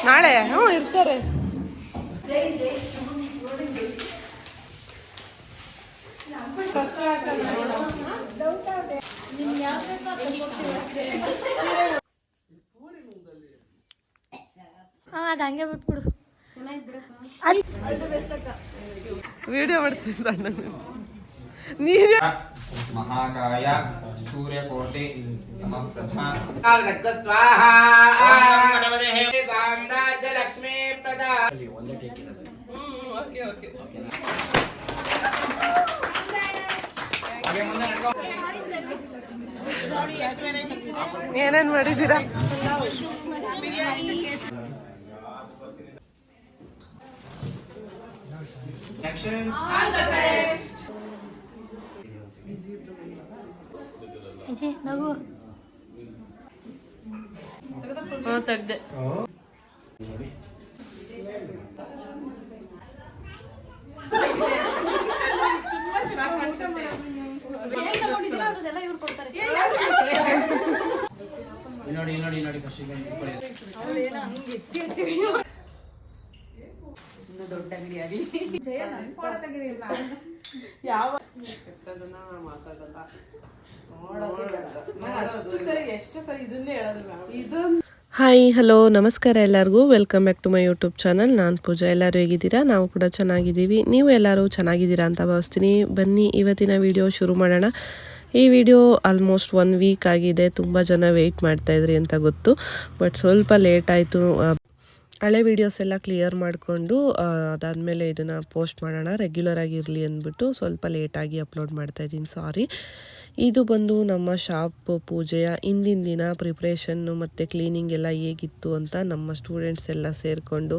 ನಾಳೆ ಇರ್ತಾರೆ. ಅದು ಹಂಗೆ ಬಿಟ್ಬಿಡು. ವಿಡಿಯೋ ಮಾಡ್ತೀನಿ ನೀನೇ. ಮಹಾಕಾಯ ಸೂರ್ಯಕೋಟಿ ಸಮಪ್ರಭಾ ಸ್ವಾಹಾ ಸಾಮ್ರಾಜ್ಯ ಲಕ್ಷ್ಮೀ ಪ್ರದಾ. ಏನೇನ್ ಮಾಡಿದ್ದೀರಾ? ನಗು ತೆಗ್ದೆ. ನೋಡಿ ದೊಡ್ಡ ಗಿಡಿಯಾಗಿ ಯಾವ ಮಾತಾಡಲ್ಲ. ಎಷ್ಟು ಸರಿ ಇದನ್ನೇ ಹೇಳೋದು. ಹಾಯ್ ಹಲೋ ನಮಸ್ಕಾರ ಎಲ್ಲರಿಗೂ. Welcome back to my YouTube channel. ನಾನು ಪೂಜಾ. ಎಲ್ಲರೂ ಹೇಗಿದ್ದೀರಾ? ನಾವು ಕೂಡ ಚೆನ್ನಾಗಿದ್ದೀವಿ. ನೀವು ಎಲ್ಲರೂ ಚೆನ್ನಾಗಿದ್ದೀರಾ ಅಂತ ಭಾವಿಸ್ತೀನಿ. ಬನ್ನಿ ಇವತ್ತಿನ ವಿಡಿಯೋ ಶುರು ಮಾಡೋಣ. ಈ ವಿಡಿಯೋ ಆಲ್ಮೋಸ್ಟ್ 1 ವೀಕ್ ಆಗಿದೆ. ತುಂಬ ಜನ ವೆಯ್ಟ್ ಮಾಡ್ತಾಯಿದ್ರಿ ಅಂತ ಗೊತ್ತು, ಬಟ್ ಸ್ವಲ್ಪ ಲೇಟ್ ಆಯಿತು. ಹಳೆ ವೀಡಿಯೋಸ್ ಎಲ್ಲ ಕ್ಲಿಯರ್ ಮಾಡಿಕೊಂಡು ಅದಾದಮೇಲೆ ಇದನ್ನು ಪೋಸ್ಟ್ ಮಾಡೋಣ, ರೆಗ್ಯುಲರ್ ಆಗಿರಲಿ ಅಂದ್ಬಿಟ್ಟು ಸ್ವಲ್ಪ ಲೇಟಾಗಿ ಅಪ್ಲೋಡ್ ಮಾಡ್ತಾಯಿದ್ದೀನಿ, ಸಾರಿ. ಇದು ಬಂದು ನಮ್ಮ ಶಾಪ್ ಪೂಜೆಯ ಹಿಂದಿನ ದಿನ ಪ್ರಿಪ್ರೇಷನ್ನು ಮತ್ತು ಕ್ಲೀನಿಂಗ್ ಎಲ್ಲ ಹೇಗಿತ್ತು ಅಂತ ನಮ್ಮ ಸ್ಟೂಡೆಂಟ್ಸ್ ಎಲ್ಲ ಸೇರಿಕೊಂಡು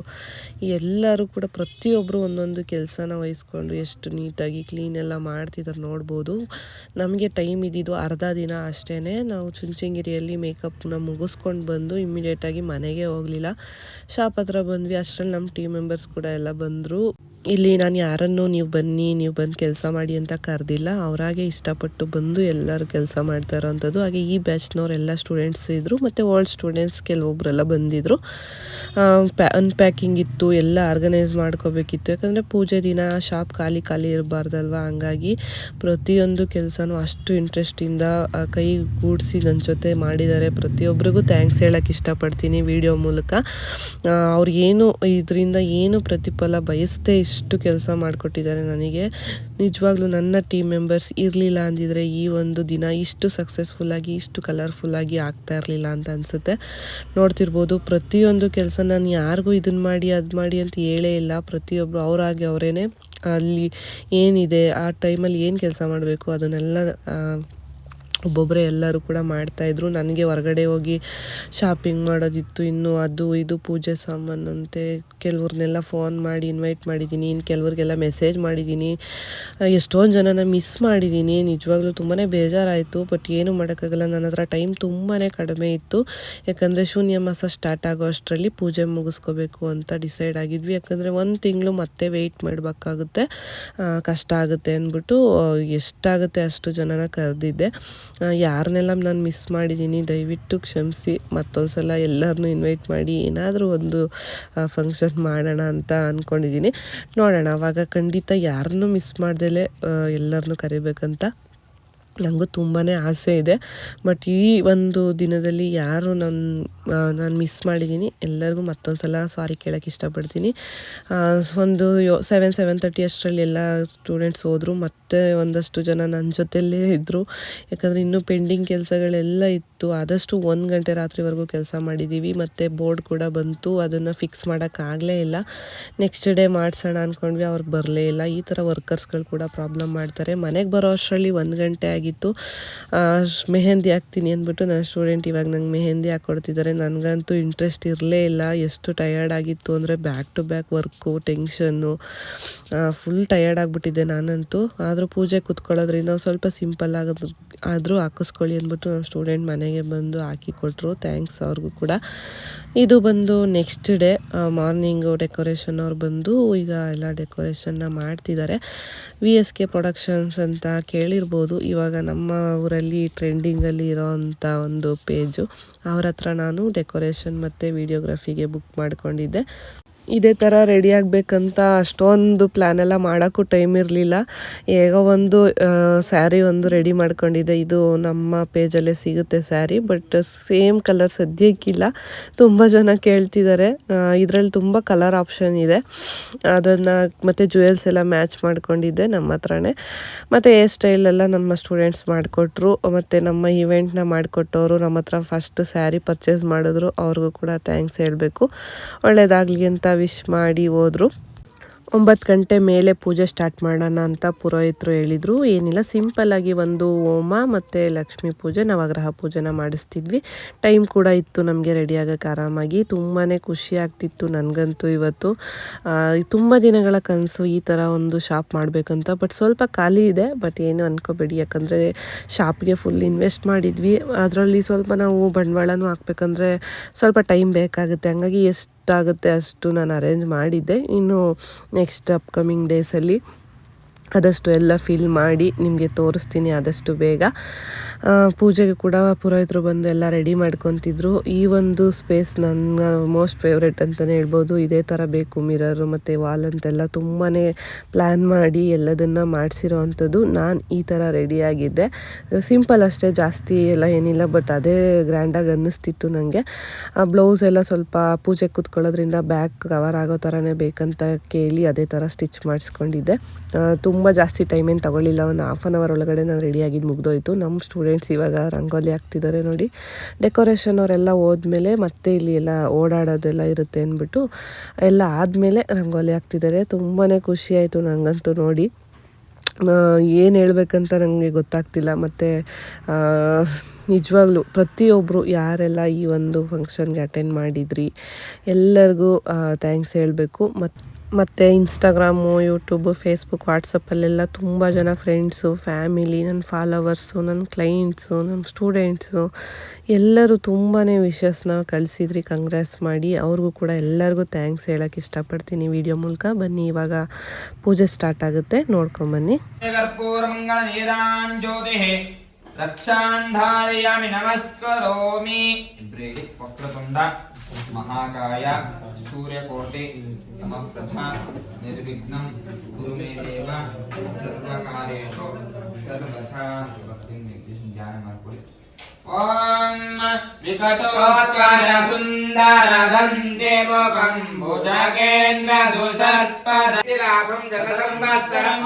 ಎಲ್ಲರೂ ಕೂಡ ಪ್ರತಿಯೊಬ್ಬರು ಒಂದೊಂದು ಕೆಲಸನ ವಹಿಸ್ಕೊಂಡು ಎಷ್ಟು ನೀಟಾಗಿ ಕ್ಲೀನ್ ಎಲ್ಲ ಮಾಡ್ತಿದ್ದಾರೆ ನೋಡ್ಬೋದು. ನಮಗೆ ಟೈಮ್ ಇದ್ದಿದ್ದು ಅರ್ಧ ದಿನ ಅಷ್ಟೇ. ನಾವು ಚುಂಚನಗಿರಿಯಲ್ಲಿ ಮೇಕಪ್ನ ಮುಗಿಸ್ಕೊಂಡು ಬಂದು ಇಮ್ಮಿಡಿಯೇಟಾಗಿ ಮನೆಗೆ ಹೋಗಲಿಲ್ಲ, ಶಾಪ್ ಹತ್ರ ಬಂದ್ವಿ. ಅಷ್ಟರಲ್ಲಿ ನಮ್ಮ ಟೀಮ್ ಮೆಂಬರ್ಸ್ ಕೂಡ ಎಲ್ಲ ಬಂದರು. ಇಲ್ಲಿ ನಾನು ಯಾರನ್ನು ನೀವು ಬಂದು ಕೆಲಸ ಮಾಡಿ ಅಂತ ಕರೆದಿಲ್ಲ, ಅವರಾಗೆ ಇಷ್ಟಪಟ್ಟು ಬಂದು ಎಲ್ಲರೂ ಕೆಲಸ ಮಾಡ್ತಾ ಇರೋವಂಥದ್ದು. ಹಾಗೆ ಈ ಬ್ಯಾಚ್ನವರೆಲ್ಲ ಸ್ಟೂಡೆಂಟ್ಸ್ ಇದ್ದರು ಮತ್ತು ಓಲ್ಡ್ ಸ್ಟೂಡೆಂಟ್ಸ್ ಕೆಲವೊಬ್ಬರೆಲ್ಲ ಬಂದಿದ್ದರು. ಅನ್ಪ್ಯಾಕಿಂಗ್ ಇತ್ತು, ಎಲ್ಲ ಆರ್ಗನೈಸ್ ಮಾಡ್ಕೋಬೇಕಿತ್ತು. ಯಾಕಂದರೆ ಪೂಜೆ ದಿನ ಶಾಪ್ ಖಾಲಿ ಇರಬಾರ್ದಲ್ವ, ಹಂಗಾಗಿ ಪ್ರತಿಯೊಂದು ಕೆಲಸನೂ ಅಷ್ಟು ಇಂಟ್ರೆಸ್ಟಿಂದ ಕೈ ಗೂಡಿಸಿ ನನ್ನ ಜೊತೆ ಮಾಡಿದ್ದಾರೆ. ಪ್ರತಿಯೊಬ್ಬರಿಗೂ ಥ್ಯಾಂಕ್ಸ್ ಹೇಳೋಕ್ಕೆ ಇಷ್ಟಪಡ್ತೀನಿ ವಿಡಿಯೋ ಮೂಲಕ. ಅವ್ರಿಗೇನು ಇದರಿಂದ ಏನು ಪ್ರತಿಫಲ ಬಯಸದೆ ಇಷ್ಟು ಕೆಲಸ ಮಾಡಿಕೊಟ್ಟಿದ್ದಾರೆ ನನಗೆ. ನಿಜವಾಗ್ಲೂ ನನ್ನ ಟೀಮ್ ಮೆಂಬರ್ಸ್ ಇರಲಿಲ್ಲ ಅಂದಿದ್ರೆ ಈ ಒಂದು ದಿನ ಇಷ್ಟು ಸಕ್ಸಸ್ಫುಲ್ಲಾಗಿ ಇಷ್ಟು ಕಲರ್ಫುಲ್ಲಾಗಿ ಆಗ್ತಾ ಇರಲಿಲ್ಲ ಅಂತ ಅನಿಸುತ್ತೆ. ನೋಡ್ತಿರ್ಬೋದು ಪ್ರತಿಯೊಂದು ಕೆಲಸ ನಾನು ಯಾರಿಗೂ ಇದನ್ನು ಮಾಡಿ ಅದು ಮಾಡಿ ಅಂತ ಹೇಳೇ ಇಲ್ಲ. ಪ್ರತಿಯೊಬ್ಬರು ಅವರಾಗಿ ಅವರೇನೆ ಅಲ್ಲಿ ಏನಿದೆ ಆ ಟೈಮಲ್ಲಿ ಏನು ಕೆಲಸ ಮಾಡಬೇಕು ಅದನ್ನೆಲ್ಲ ಒಬ್ಬೊಬ್ಬರೇ ಎಲ್ಲರೂ ಕೂಡ ಮಾಡ್ತಾಯಿದ್ರು. ನನಗೆ ಹೊರಗಡೆ ಹೋಗಿ ಶಾಪಿಂಗ್ ಮಾಡೋದಿತ್ತು, ಇನ್ನು ಅದು ಇದು ಪೂಜೆ ಸಾಮಾನಂತೆ. ಕೆಲವ್ರನ್ನೆಲ್ಲ ಫೋನ್ ಮಾಡಿ ಇನ್ವೈಟ್ ಮಾಡಿದ್ದೀನಿ, ಇನ್ನು ಕೆಲವ್ರಿಗೆಲ್ಲ ಮೆಸೇಜ್ ಮಾಡಿದ್ದೀನಿ. ಎಷ್ಟೊಂದು ಜನನ ಮಿಸ್ ಮಾಡಿದ್ದೀನಿ. ನಿಜವಾಗ್ಲೂ ತುಂಬಾ ಬೇಜಾರಾಯಿತು, ಬಟ್ ಏನು ಮಾಡೋಕ್ಕಾಗಲ್ಲ. ನನ್ನ ಹತ್ರ ಟೈಮ್ ತುಂಬಾ ಕಡಿಮೆ ಇತ್ತು. ಯಾಕಂದರೆ ಶೂನ್ಯ ಮಾಸ ಸ್ಟಾರ್ಟ್ ಆಗೋ ಅಷ್ಟರಲ್ಲಿ ಪೂಜೆ ಮುಗಿಸ್ಕೋಬೇಕು ಅಂತ ಡಿಸೈಡ್ ಆಗಿದ್ವಿ. ಯಾಕಂದರೆ 1 ತಿಂಗಳು ಮತ್ತೆ ವೆಯ್ಟ್ ಮಾಡಬೇಕಾಗುತ್ತೆ, ಕಷ್ಟ ಆಗುತ್ತೆ ಅಂದ್ಬಿಟ್ಟು ಎಷ್ಟಾಗುತ್ತೆ ಅಷ್ಟು ಜನನ ಕರೆದಿದ್ದೆ. ಯಾರನ್ನೆಲ್ಲ ನಾನು ಮಿಸ್ ಮಾಡಿದ್ದೀನಿ ದಯವಿಟ್ಟು ಕ್ಷಮಿಸಿ. ಮತ್ತೊಂದು ಸಲ ಎಲ್ಲರನ್ನೂ ಇನ್ವೈಟ್ ಮಾಡಿ ಏನಾದರೂ ಒಂದು ಫಂಕ್ಷನ್ ಮಾಡೋಣ ಅಂತ ಅಂದ್ಕೊಂಡಿದ್ದೀನಿ. ನೋಡೋಣ, ಆವಾಗ ಖಂಡಿತ ಯಾರನ್ನೂ ಮಿಸ್ ಮಾಡ್ದಲೇ ಎಲ್ಲರನ್ನೂ ಕರಿಬೇಕಂತ ನನಗೂ ತುಂಬಾ ಆಸೆ ಇದೆ. ಬಟ್ ಈ ಒಂದು ದಿನದಲ್ಲಿ ಯಾರು ನಾನು ಮಿಸ್ ಮಾಡಿದ್ದೀನಿ ಎಲ್ಲರಿಗೂ ಮತ್ತೊಂದು ಸಲ ಸಾರಿ ಕೇಳೋಕ್ಕೆ ಇಷ್ಟಪಡ್ತೀನಿ. ಒಂದು 7:30 ಅಷ್ಟರಲ್ಲಿ ಎಲ್ಲ ಸ್ಟೂಡೆಂಟ್ಸ್ ಹೋದರು. ಮತ್ತು ಒಂದಷ್ಟು ಜನ ನನ್ನ ಜೊತೆಯಲ್ಲೇ ಇದ್ದರು, ಯಾಕಂದರೆ ಇನ್ನೂ ಪೆಂಡಿಂಗ್ ಕೆಲಸಗಳೆಲ್ಲ ಇತ್ತು. ಆದಷ್ಟು 1 ಗಂಟೆ ರಾತ್ರಿವರೆಗೂ ಕೆಲಸ ಮಾಡಿದ್ದೀವಿ. ಮತ್ತು ಬೋರ್ಡ್ ಕೂಡ ಬಂತು, ಅದನ್ನು ಫಿಕ್ಸ್ ಮಾಡೋಕ್ಕಾಗಲೇ ಇಲ್ಲ. ನೆಕ್ಸ್ಟ್ ಡೇ ಮಾಡಿಸೋಣ ಅಂದ್ಕೊಂಡ್ವಿ, ಅವ್ರಿಗೆ ಬರಲೇ ಇಲ್ಲ. ಈ ಥರ ವರ್ಕರ್ಸ್ಗಳು ಕೂಡ ಪ್ರಾಬ್ಲಮ್ ಮಾಡ್ತಾರೆ. ಮನೆಗೆ ಬರೋ ಅಷ್ಟರಲ್ಲಿ 1 ಗಂಟೆ ಆಗಿತ್ತು. ಮೆಹಂದಿ ಹಾಕ್ತೀನಿ ಅಂದ್ಬಿಟ್ಟು ನನ್ನ ಸ್ಟೂಡೆಂಟ್ ಇವಾಗ ನಂಗೆ ಮೆಹಂದಿ ಹಾಕ್ಕೊಡ್ತಿದ್ದಾರೆ. ನನಗಂತೂ ಇಂಟ್ರೆಸ್ಟ್ ಇರಲೇ ಇಲ್ಲ. ಎಷ್ಟು ಟಯರ್ಡ್ ಆಗಿತ್ತು ಅಂದರೆ ಬ್ಯಾಕ್ ಟು ಬ್ಯಾಕ್ ವರ್ಕು, ಟೆನ್ಷನ್ನು, ಫುಲ್ ಟಯರ್ಡ್ ಆಗಿಬಿಟ್ಟಿದ್ದೆ ನಾನಂತೂ. ಆದರೂ ಪೂಜೆ ಕೂತ್ಕೊಳ್ಳೋದ್ರಿಂದ ಸ್ವಲ್ಪ ಸಿಂಪಲ್ ಆದರೂ ಹಾಕಿಸ್ಕೊಳ್ಳಿ ಅಂದ್ಬಿಟ್ಟು ನಮ್ಮ ಸ್ಟೂಡೆಂಟ್ ಮನೆಗೆ ಬಂದು ಹಾಕಿ ಕೊಟ್ಟರು. ಥ್ಯಾಂಕ್ಸ್ ಅವ್ರಿಗೂ ಕೂಡ. ಇದು ಬಂದು ನೆಕ್ಸ್ಟ್ ಡೇ ಮಾರ್ನಿಂಗು ಡೆಕೋರೇಷನ್ ಅವ್ರು ಬಂದು ಈಗ ಎಲ್ಲ ಡೆಕೋರೇಷನ್ನ ಮಾಡ್ತಿದ್ದಾರೆ. VSK ಪ್ರೊಡಕ್ಷನ್ಸ್ ಅಂತ ಕೇಳಿರ್ಬೋದು, ಇವಾಗ ನಮ್ಮ ಊರಲ್ಲಿ ಟ್ರೆಂಡಿಂಗಲ್ಲಿ ಇರೋವಂಥ ಒಂದು ಪೇಜು. ಅವ್ರ ಹತ್ರ ನಾನು ಡೆಕೋರೇಷನ್ ಮತ್ತು ವಿಡಿಯೋಗ್ರಫಿಗೆ ಬುಕ್ ಮಾಡ್ಕೊಂಡಿದ್ದೆ. ಇದೇ ಥರ ರೆಡಿ ಆಗಬೇಕಂತ ಅಷ್ಟೊಂದು ಪ್ಲ್ಯಾನೆಲ್ಲ ಮಾಡೋಕ್ಕೂ ಟೈಮ್ ಇರಲಿಲ್ಲ. ಹೇಗೋ ಒಂದು ಸ್ಯಾರಿ ಒಂದು ರೆಡಿ ಮಾಡ್ಕೊಂಡಿದ್ದೆ. ಇದು ನಮ್ಮ ಪೇಜಲ್ಲೇ ಸಿಗುತ್ತೆ ಸ್ಯಾರಿ, ಬಟ್ ಸೇಮ್ ಕಲರ್ ಸದ್ಯಕ್ಕಿಲ್ಲ. ತುಂಬ ಜನ ಕೇಳ್ತಿದ್ದಾರೆ. ಇದರಲ್ಲಿ ತುಂಬ ಕಲರ್ ಆಪ್ಷನ್ ಇದೆ. ಅದನ್ನು ಮತ್ತು ಜುವೆಲ್ಸ್ ಎಲ್ಲ ಮ್ಯಾಚ್ ಮಾಡ್ಕೊಂಡಿದ್ದೆ ನಮ್ಮ ಹತ್ರನೇ. ಮತ್ತು ಹೇರ್ ಸ್ಟೈಲೆಲ್ಲ ನಮ್ಮ ಸ್ಟೂಡೆಂಟ್ಸ್ ಮಾಡಿಕೊಟ್ರು. ಮತ್ತು ನಮ್ಮ ಇವೆಂಟ್ನ ಮಾಡಿಕೊಟ್ಟವರು ನಮ್ಮ ಹತ್ರ ಫಸ್ಟ್ ಸ್ಯಾರಿ ಪರ್ಚೇಸ್ ಮಾಡಿದ್ರು. ಅವ್ರಿಗೂ ಕೂಡ ಥ್ಯಾಂಕ್ಸ್ ಹೇಳಬೇಕು. ಒಳ್ಳೆಯದಾಗಲಿ ಅಂತ ವಿಶ್ ಮಾಡಿ ಹೋದರು. 9 ಗಂಟೆ ಮೇಲೆ ಪೂಜೆ ಸ್ಟಾರ್ಟ್ ಮಾಡೋಣ ಅಂತ ಪುರೋಹಿತರು ಹೇಳಿದರು. ಏನಿಲ್ಲ, ಸಿಂಪಲ್ಲಾಗಿ ಒಂದು ಹೋಮ ಮತ್ತು ಲಕ್ಷ್ಮೀ ಪೂಜೆ, ನವಗ್ರಹ ಪೂಜೆನ ಮಾಡಿಸ್ತಿದ್ವಿ. ಟೈಮ್ ಕೂಡ ಇತ್ತು ನಮಗೆ ರೆಡಿ ಆಗೋಕ್ಕೆ ಆರಾಮಾಗಿ. ತುಂಬಾ ಖುಷಿ ಆಗ್ತಿತ್ತು ನನಗಂತೂ. ಇವತ್ತು ತುಂಬ ದಿನಗಳ ಕನಸು ಈ ಥರ ಒಂದು ಶಾಪ್ ಮಾಡಬೇಕಂತ. ಬಟ್ ಸ್ವಲ್ಪ ಖಾಲಿ ಇದೆ, ಬಟ್ ಏನು ಅನ್ಕೋಬೇಡಿ, ಯಾಕಂದರೆ ಶಾಪ್ಗೆ ಫುಲ್ ಇನ್ವೆಸ್ಟ್ ಮಾಡಿದ್ವಿ. ಅದರಲ್ಲಿ ಸ್ವಲ್ಪ ನಾವು ಬಂಡವಾಳನೂ ಹಾಕ್ಬೇಕಂದ್ರೆ ಸ್ವಲ್ಪ ಟೈಮ್ ಬೇಕಾಗುತ್ತೆ. ಹಂಗಾಗಿ ಎಷ್ಟಾಗುತ್ತೆ ಅಷ್ಟು ನಾನು ಅರೇಂಜ್ ಮಾಡಿದ್ದೆ. ಇನ್ನು ನೆಕ್ಸ್ಟ್ ಅಪ್ಕಮಿಂಗ್ ಡೇಸಲ್ಲಿ ಆದಷ್ಟು ಎಲ್ಲ ಫಿಲ್ ಮಾಡಿ ನಿಮಗೆ ತೋರಿಸ್ತೀನಿ ಆದಷ್ಟು ಬೇಗ. ಪೂಜೆಗೆ ಕೂಡ ಪುರೋಹಿತರು ಬಂದು ಎಲ್ಲ ರೆಡಿ ಮಾಡ್ಕೊತಿದ್ರು. ಈ ಒಂದು ಸ್ಪೇಸ್ ನನ್ನ ಮೋಸ್ಟ್ ಫೇವ್ರೆಟ್ ಅಂತಲೇ ಹೇಳ್ಬೋದು. ಇದೇ ಥರ ಬೇಕು ಮಿರರು ಮತ್ತು ವಾಲ್ ಅಂತೆಲ್ಲ ತುಂಬಾ ಪ್ಲ್ಯಾನ್ ಮಾಡಿ ಎಲ್ಲದನ್ನು ಮಾಡಿಸಿರೋ ಅಂಥದ್ದು. ನಾನು ಈ ಥರ ರೆಡಿಯಾಗಿದ್ದೆ. ಸಿಂಪಲ್ ಅಷ್ಟೇ, ಜಾಸ್ತಿ ಎಲ್ಲ ಏನಿಲ್ಲ, ಬಟ್ ಅದೇ ಗ್ರ್ಯಾಂಡಾಗಿ ಅನ್ನಿಸ್ತಿತ್ತು ನನಗೆ. ಬ್ಲೌಸ್ ಎಲ್ಲ ಸ್ವಲ್ಪ ಪೂಜೆ ಕೂತ್ಕೊಳ್ಳೋದ್ರಿಂದ ಬ್ಯಾಕ್ ಕವರ್ ಆಗೋ ಥರನೇ ಬೇಕಂತ ಕೇಳಿ ಅದೇ ಥರ ಸ್ಟಿಚ್ ಮಾಡಿಸ್ಕೊಂಡಿದ್ದೆ. ತುಂಬ ಜಾಸ್ತಿ ಟೈಮ್ ಏನು ತಗೊಳ್ಳಿಲ್ಲ. ಒಂದು ಹಾಫ್ ಆನ್ ಅವರ್ ಒಳಗಡೆ ನಾನು ರೆಡಿಯಾಗಿದ್ದು ಮುಗ್ದೋಯ್ತು. ನಮ್ಮ ಸ್ಟೂಡೆಂಟ್ಸ್ ಇವಾಗ ರಂಗೋಲಿ ಹಾಕ್ತಿದ್ದಾರೆ ನೋಡಿ. ಡೆಕೋರೇಷನ್ ಅವರೆಲ್ಲ ಹೋದ್ಮೇಲೆ ಮತ್ತೆ ಇಲ್ಲಿ ಎಲ್ಲ ಓಡಾಡೋದೆಲ್ಲ ಇರುತ್ತೆ ಅಂದ್ಬಿಟ್ಟು ಎಲ್ಲ ಆದಮೇಲೆ ರಂಗೋಲಿ ಹಾಕ್ತಿದ್ದಾರೆ. ತುಂಬಾ ಖುಷಿ ಆಯಿತು ನನಗಂತೂ ನೋಡಿ. ಏನು ಹೇಳ್ಬೇಕಂತ ನನಗೆ ಗೊತ್ತಾಗ್ತಿಲ್ಲ. ಮತ್ತು ನಿಜವಾಗ್ಲೂ ಪ್ರತಿಯೊಬ್ಬರು ಯಾರೆಲ್ಲ ಈ ಒಂದು ಫಂಕ್ಷನ್ಗೆ ಅಟೆಂಡ್ ಮಾಡಿದ್ರಿ ಎಲ್ಲರಿಗೂ ಥ್ಯಾಂಕ್ಸ್ ಹೇಳಬೇಕು. ಮತ್ತು ಇನ್ಸ್ಟಾಗ್ರಾಮು, ಯೂಟ್ಯೂಬು, ಫೇಸ್ಬುಕ್, ವಾಟ್ಸಪ್ಪಲ್ಲೆಲ್ಲ ತುಂಬ ಜನ ಫ್ರೆಂಡ್ಸು, ಫ್ಯಾಮಿಲಿ, ನನ್ನ ಫಾಲೋವರ್ಸು, ನನ್ನ ಕ್ಲೈಂಟ್ಸು, ನಮ್ಮ ಸ್ಟೂಡೆಂಟ್ಸು ಎಲ್ಲರೂ ತುಂಬಾ ವಿಶಸ್ನ ಕಳಿಸಿದ್ರಿ, ಕಂಗ್ರ್ಯಾಟ್ಸ್ ಮಾಡಿ. ಅವ್ರಿಗೂ ಕೂಡ ಎಲ್ಲರಿಗೂ ಥ್ಯಾಂಕ್ಸ್ ಹೇಳೋಕ್ಕೆ ಇಷ್ಟಪಡ್ತೀನಿ ವಿಡಿಯೋ ಮೂಲಕ. ಬನ್ನಿ, ಇವಾಗ ಪೂಜೆ ಸ್ಟಾರ್ಟ್ ಆಗುತ್ತೆ, ನೋಡ್ಕೊಂಬನ್ನಿ. ರಕ್ಷಾಂಧಾರಯಾಮಿ ನಮಸ್ಕರೋಮಿ. ಇಬ್ರಿಗೆ ವಕ್ರತುಂಡ ಮಹಾಕಾಯ ಸೂರ್ಯಕೋಟಿ ಸಮಪ್ರಭ ನಿರ್ವಿಘ್ನಂ ಗುರು ಮೇ ದೇವ ಸರ್ವಕಾರ್ಯೇಷು ಸರ್ವಥಾ. ಧ್ಯಾನ ಮಾಡ್ಕೊಳ್ಳಿ. ಓಂ ವಿಕಟೋತ್ಕರ ಸುಂದರಧಂ ದೇವಕಂ ಭುಜಗೇಂದ್ರ ದುಸರ್ಪದತಿಲಾಭಂ ಜಗಸಂವತ್ಸರಂ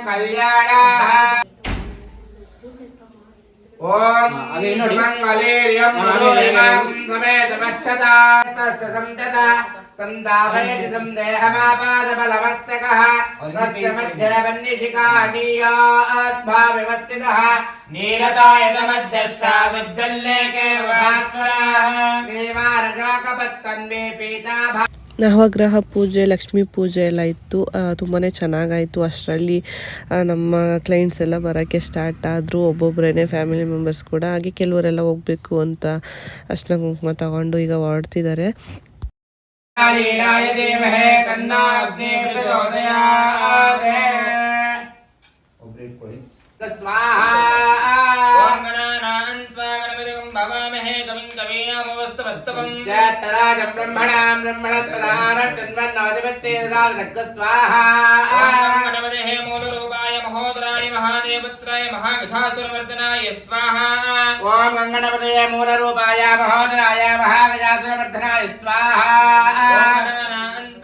ಕಲ್ಯಾಣ. ಓಂ ಮಂಗಲೇಯಂ ಸಮೇತ ಪಶ್ಚತಾ ಸಂತತ ಸಂದಾಭಯತಿ ಸಂದೇಹಮಾಪಾದಬಲವತ್ತಕಃ ರಕ್ತಮಧ್ಯವನ್ನಿಶಿಕಾನೀಯಾತ್ಭಾವಿವತ್ತಿತಃ ನೀಲತಾಯತಮಧ್ಯಸ್ಥಾ ವಿದ್ಯುಲ್ಲೇಖೇ ವರಾತ್ಮರಾಃ ದೇವಾರಜಾಕಪತ್ತನ್ವೇ ಪೀತಾಭಾ. ನವಗ್ರಹ ಪೂಜೆ, ಲಕ್ಷ್ಮೀ ಪೂಜೆ ಎಲ್ಲ ಇತ್ತು. ತುಂಬಾ ಚೆನ್ನಾಗಾಯಿತು. ಅಷ್ಟರಲ್ಲಿ ನಮ್ಮ ಕ್ಲೈಂಟ್ಸ್ ಎಲ್ಲ ಬರೋಕ್ಕೆ ಸ್ಟಾರ್ಟ್ ಆದರು. ಒಬ್ಬೊಬ್ಬರೇ ಫ್ಯಾಮಿಲಿ ಮೆಂಬರ್ಸ್ ಕೂಡ. ಹಾಗೆ ಕೆಲವರೆಲ್ಲ ಹೋಗಬೇಕು ಅಂತ ಅರ್ಶಿನ ಕುಂಕುಮ ತಗೊಂಡು ಈಗ ಹೊರಡ್ತಿದ್ದಾರೆ. ज्येष्ठराजं ब्रह्मणां ब्रह्मणस्पदानचन्वन्नवतिपत्तेदानस्वाहा. गणपतेः मूलरूपाय महोदराय महादेवत्राय महागजासुरमर्दनाय स्वाहा. ॐ गणपतये मूलरूपाय महोदराय महागजासुरमर्दनाय स्वाहा.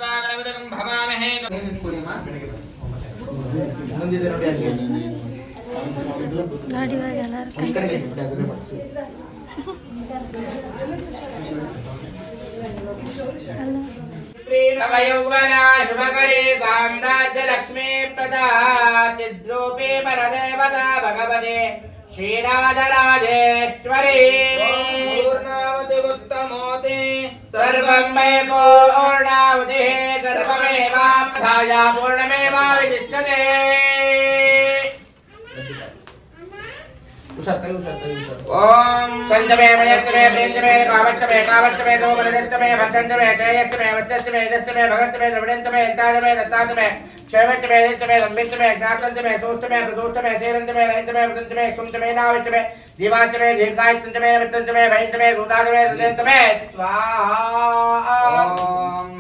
गणपतिं भवामहे. नवयौवना शुभकरे साम्राज्य लक्ष्मी प्रदा चिद्रूपे परदेवता भगवते श्रीराजराजेश्वरी पूर्णावति उत्तमोति सर्वं मे पूर्णाहुतिः सर्वमेवाप्ताया पूर्णमेवावशिष्यते ओम संजमे मयस्तमे प्रेमजमे कावच्चमे कावच्चमे दोमनजस्तमे भद्रंजमे जयस्तमे वच्चस्तमे जस्तमे भगतमे द्रविडंतमे ताजमे दत्ताजमे क्षयवच्चमे जस्तमे लंबितमे ज्ञातंजमे दोस्तमे प्रदोस्तमे तेरंजमे रहितमे वृतंजमे सुमजमे नावच्चमे दिवाचमे दीर्घायतंजमे वित्तंजमे भयंतमे सुदाजमे हृदयंतमे स्वाहा ओम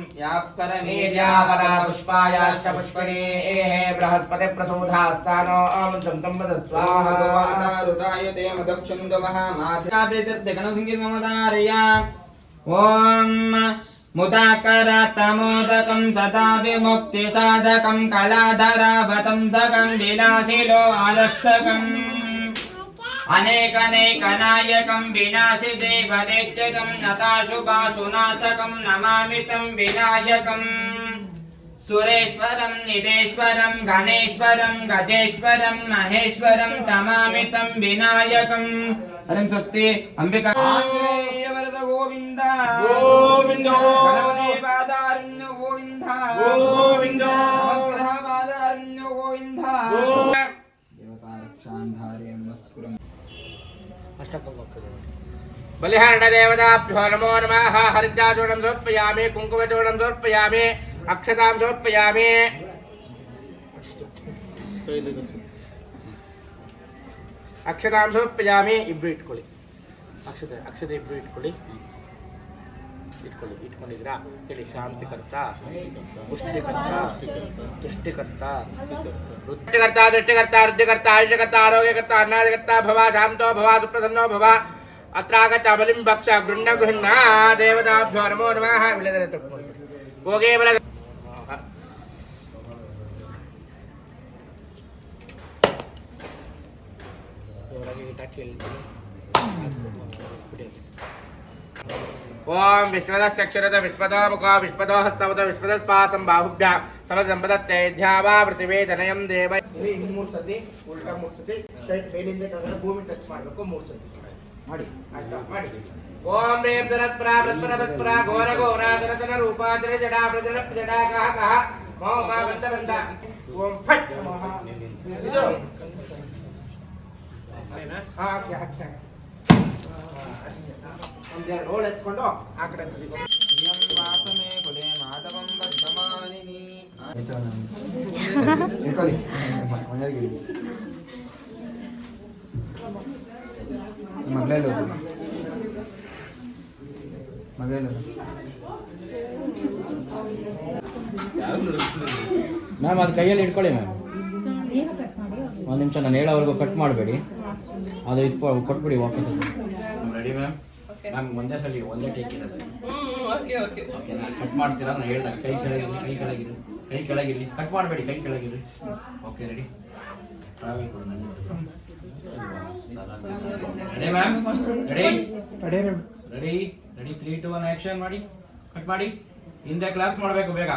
नीर्यावना पुष्पायाश्च पुष्पिणी बृहस्पति प्रसूधास्तानो जंतं वद स्वाहा रुदायते मदक्षुन्दमः माध्यादेतद्गणसंगीतमदारया ओम मुदाकरतमोदकं सदा विमुक्तिसाधकं कलाधरावतं सकं विलासिलो आलक्षकम् अनेकनेकनायकं विनाशि देवदैत्यकं नताशुभाशुनाशकं नमामि तं विनायकम् सुरेश्वरं निदेश्वरं गणेश्वरं गजेश्वरं महेश्वरं तमामि तं विनायकम् हरिं स्वस्ति अंबिका वरद गोविंद गोविंदो गणपतिपादारण्य गोविंद गोविंदो नवग्रहपादारण्य गोविंद देवता रक्षान्धारे नमस्कुरम् बलिहरण देवताभ्यो नमो नमः हरिद्राचूर्णं समर्पयामि कुंकुमचूर्णं समर्पयामि अक्षतां समर्पयामि अक्षतां समर्पयामि इब्ರು ಇಟ್ಕೊಳ್ಳಿ ಅಕ್ಷತೆ ಇಬ್ರು ಇಟ್ಕೊಳ್ಳಿ ಇಟ್ಕೊಂಡಿದ್ರಾ ಹೇಳಿ ಶಾಂತಿಕರ್ತ ಪುಷ್ಟಿಕರ್ತ ತುಷ್ಟಿಕರ್ತ ವೃತ್ತಿಕರ್ತ ದೃಷ್ಟಿಕರ್ತ ವೃದ್ಧಿಕರ್ತ ಆಯುಷ್ಯಕರ್ತ ಆರೋಗ್ಯಕರ್ತ ಅನ್ನಾದಿಕರ್ತ ಭವ ಶಾಂತೋ ಭವ ಸುಪ್ರಸನ್ನೋ ಭವ ಅತ್ರಾಗತ ಬಲಿಂ ಭಕ್ಷ ಗೃಹ್ಣ ಗೃಹ್ಣ ದೇವತಾಭ್ಯೋ ನಮೋ ನಮಃ ವಿಳೆದರೆ ತಕ್ಕೊಂಡು ಹೋಗೇ ಬಲ ओम विश्वदश्चक्षुरत विश्वदो मुखो विश्वदो हस्तवत विश्वदस्पातं बाहुभ्यां समसंपदत्ते ध्यावा प्रतिवेदनयं देव ಮೂರು ಸತಿ ಉಲ್ಟಾ ಮೂರು ಸತಿ ಸೈಡಿಂದ ಕಡೆ ಭೂಮಿ ಟಚ್ ಮಾಡಬೇಕು ಮೂರು ಸತಿ ಮಾಡಿ ಆಯ್ತಾ ಮಾಡಿ ಓಂ ರೇಂ ಧನತ್ಪ್ರಾ ಪ್ರತ್ಪರತ್ಪ್ರಾ ಘೋರ ಘೋರಾಧನತನ ರೂಪಾಚರ ಜಡಾ ಪ್ರಜನ ಜಡಾ ಕಹ ಕಹ ಓಂ ಭಾಗಂತ ಬಂದ ಓಂ ಫಟ್ ನಮಃ ಇದು ಹಾ ಹಾಕಿ ಒಂದೆರಡು ರೋಡ್ ಎತ್ಕೊಂಡು ಆ ಕಡೆ यं वासमे कुले माधवं वर्धमानिनी ಮ್ಯಾಮ್ ಅದು ಕೈಯಲ್ಲಿ ಇಟ್ಕೊಳ್ಳಿ ಮ್ಯಾಮ್ ಒಂದು ನಿಮಿಷ ನಾನು ಹೇಳೋವರೆಗೂ ಕಟ್ ಮಾಡಬೇಡಿ ಅದು ಕೊಟ್ಬಿಡಿ ವಾಪಸ್ ರೆಡಿ ಮ್ಯಾಮ್ ಮ್ಯಾಮ್ ಒಂದೇ ಸಲ ಒಂದೇ ಟೇಕ್ ಇರೋದು ಓಕೆ ನಾನು ಕಟ್ ಮಾಡ್ತೀರಾ ನಾನು ಹೇಳ್ದಾಗ ಕೈ ಕೆಳಗಿರಲಿ ಕಟ್ ಮಾಡಬೇಡಿ ಕೈ ಕೆಳಗಿರಲಿ ಓಕೆ ರೆಡಿ ಟ್ರಾವೆಲ್ ಕೊಡಿ ರೆಡಿ ಮ್ಯಾಮ್ ರೆಡಿ 3 2 1 ಆಕ್ಷನ್ ಮಾಡಿ ಕಟ್ ಮಾಡಿ ಹಿಂದೆ ಕ್ಲಾಸ್ ಮಾಡಬೇಕು ಬೇಗ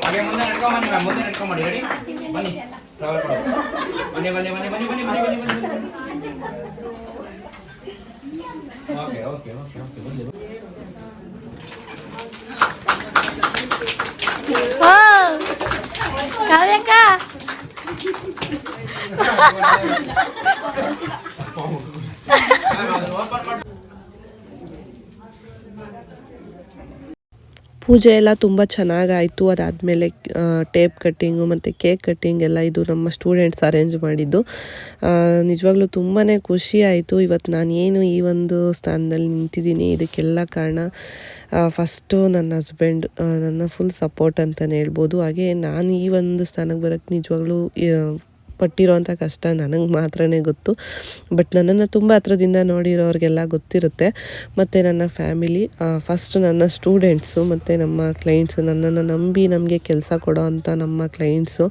ಹಾಗೆ ಮುಂದೆ ನಡ್ಕೊಂಬನ್ನಿ ಮ್ಯಾಮ್ ಮುಂದೆ ನಡ್ಕೊಂಬನ್ನಿ ರೆಡಿ ಬನ್ನಿ ಟ್ರಾವೆಲ್ ಕೊಡು ಬನ್ನಿ ಓಕೆ ಬನ್ನಿ ಕಾವ್ಯಕ್ಕ ಓಪನ್ ಮಾಡಿ ಪೂಜೆ ಎಲ್ಲ ತುಂಬ ಚೆನ್ನಾಗಾಯಿತು. ಅದಾದಮೇಲೆ ಟೇಪ್ ಕಟ್ಟಿಂಗು ಮತ್ತು ಕೇಕ್ ಕಟ್ಟಿಂಗ್ ಎಲ್ಲ ಇದು ನಮ್ಮ ಸ್ಟೂಡೆಂಟ್ಸ್ ಅರೇಂಜ್ ಮಾಡಿದ್ದು. ನಿಜವಾಗ್ಲೂ ತುಂಬಾ ಖುಷಿ ಆಯಿತು. ಇವತ್ತು ನಾನು ಏನು ಈ ಒಂದು ಸ್ಥಾನದಲ್ಲಿ ನಿಂತಿದ್ದೀನಿ ಇದಕ್ಕೆಲ್ಲ ಕಾರಣ ಫಸ್ಟು ನನ್ನ ಹಸ್ಬೆಂಡ್ ನನ್ನ ಫುಲ್ ಸಪೋರ್ಟ್ ಅಂತಲೇ ಹೇಳ್ಬೋದು. ಹಾಗೆ ನಾನು ಈ ಒಂದು ಸ್ಥಾನಕ್ಕೆ ಬರೋಕ್ಕೆ ನಿಜವಾಗ್ಲೂ ಪಟ್ಟಿರೋವಂಥ ಕಷ್ಟ ನನಗೆ ಮಾತ್ರನೇ ಗೊತ್ತು. ಬಟ್ ನನ್ನನ್ನು ತುಂಬ ಹತ್ರದಿಂದ ನೋಡಿರೋರಿಗೆಲ್ಲ ಗೊತ್ತಿರುತ್ತೆ. ಮತ್ತು ನನ್ನ ಫ್ಯಾಮಿಲಿ, ಫಸ್ಟ್ ನನ್ನ ಸ್ಟೂಡೆಂಟ್ಸು ಮತ್ತು ನಮ್ಮ ಕ್ಲೈಂಟ್ಸು, ನನ್ನನ್ನು ನಂಬಿ ನಮಗೆ ಕೆಲಸ ಕೊಡೋ ಅಂಥ ನಮ್ಮ ಕ್ಲೈಂಟ್ಸು